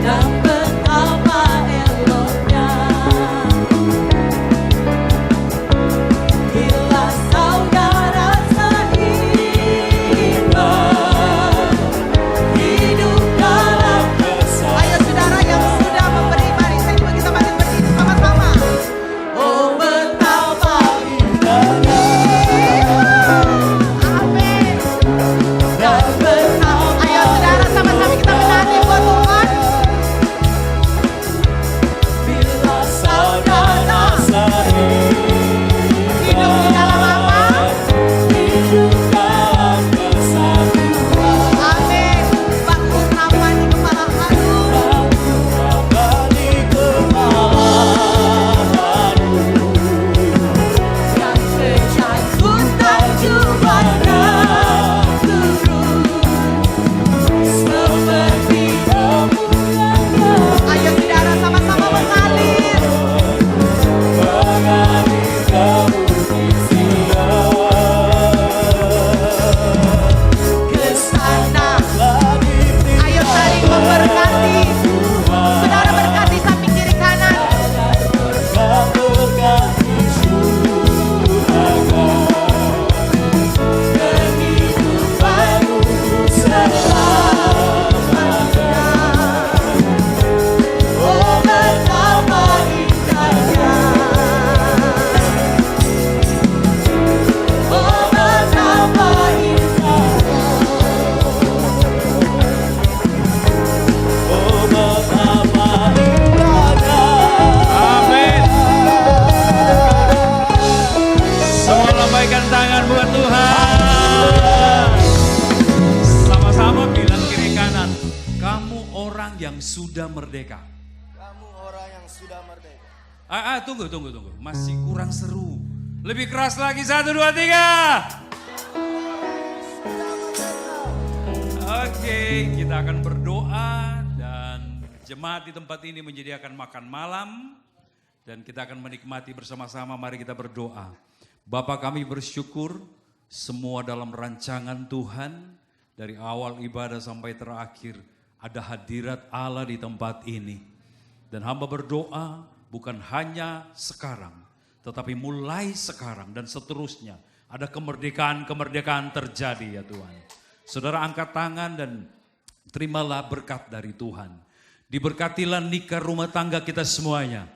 dan betapa eloknya bila saudara seimbang hidup dalam kesatuan. Ayo saudara yang sudah memberi, mari saya juga kita balik berdiri sama-sama. Oh betapa indahnya. Amin. Dan betapa. Ayo saudara sama-sama kita menanti buat Tuhan. Bila saudara hidup di dalam apa? Hidup dalam kesatuan. Amin. Bangun nama di kepala harum. Yang kecandutan jubahnya turun seperti kemuliaannya. Ayo saudara sama-sama mengalir. Ke sana. Ayo saling memberkati. Saudara berkati samping kiri kanan. Oh betapa indahnya. Oh betapa indahnya. Amin. Semua lambaikan tangan buat Tuhan. Sama-sama bilang kiri kanan. Kamu orang yang sudah merdeka. Kamu orang yang sudah merdeka. Tunggu. Masih kurang seru. Lebih keras lagi. 1, 2, 3. Oke, kita akan berdoa dan Jemaat di tempat ini menyediakan makan malam dan kita akan menikmati bersama-sama. Mari kita berdoa. Bapa, kami bersyukur semua dalam rancangan Tuhan dari awal ibadah sampai terakhir ada hadirat Allah di tempat ini. Dan hamba berdoa bukan hanya sekarang, tetapi mulai sekarang dan seterusnya ada kemerdekaan-kemerdekaan terjadi ya Tuhan. Saudara angkat tangan dan terimalah berkat dari Tuhan. Diberkatilah nikah rumah tangga kita semuanya.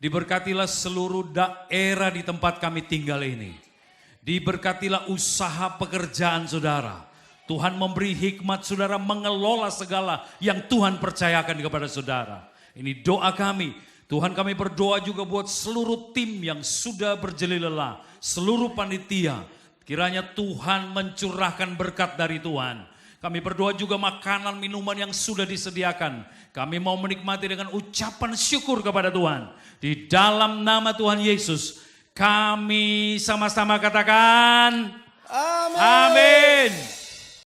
Diberkatilah seluruh daerah di tempat kami tinggal ini. Diberkatilah usaha pekerjaan saudara. Tuhan memberi hikmat saudara mengelola segala yang Tuhan percayakan kepada saudara. Ini doa kami. Tuhan, kami berdoa juga buat seluruh tim yang sudah berjeli lelah. Seluruh panitia. Kiranya Tuhan mencurahkan berkat dari Tuhan. Kami berdoa juga makanan minuman yang sudah disediakan. Kami mau menikmati dengan ucapan syukur kepada Tuhan. Di dalam nama Tuhan Yesus, kami sama-sama katakan, Amin. Amin.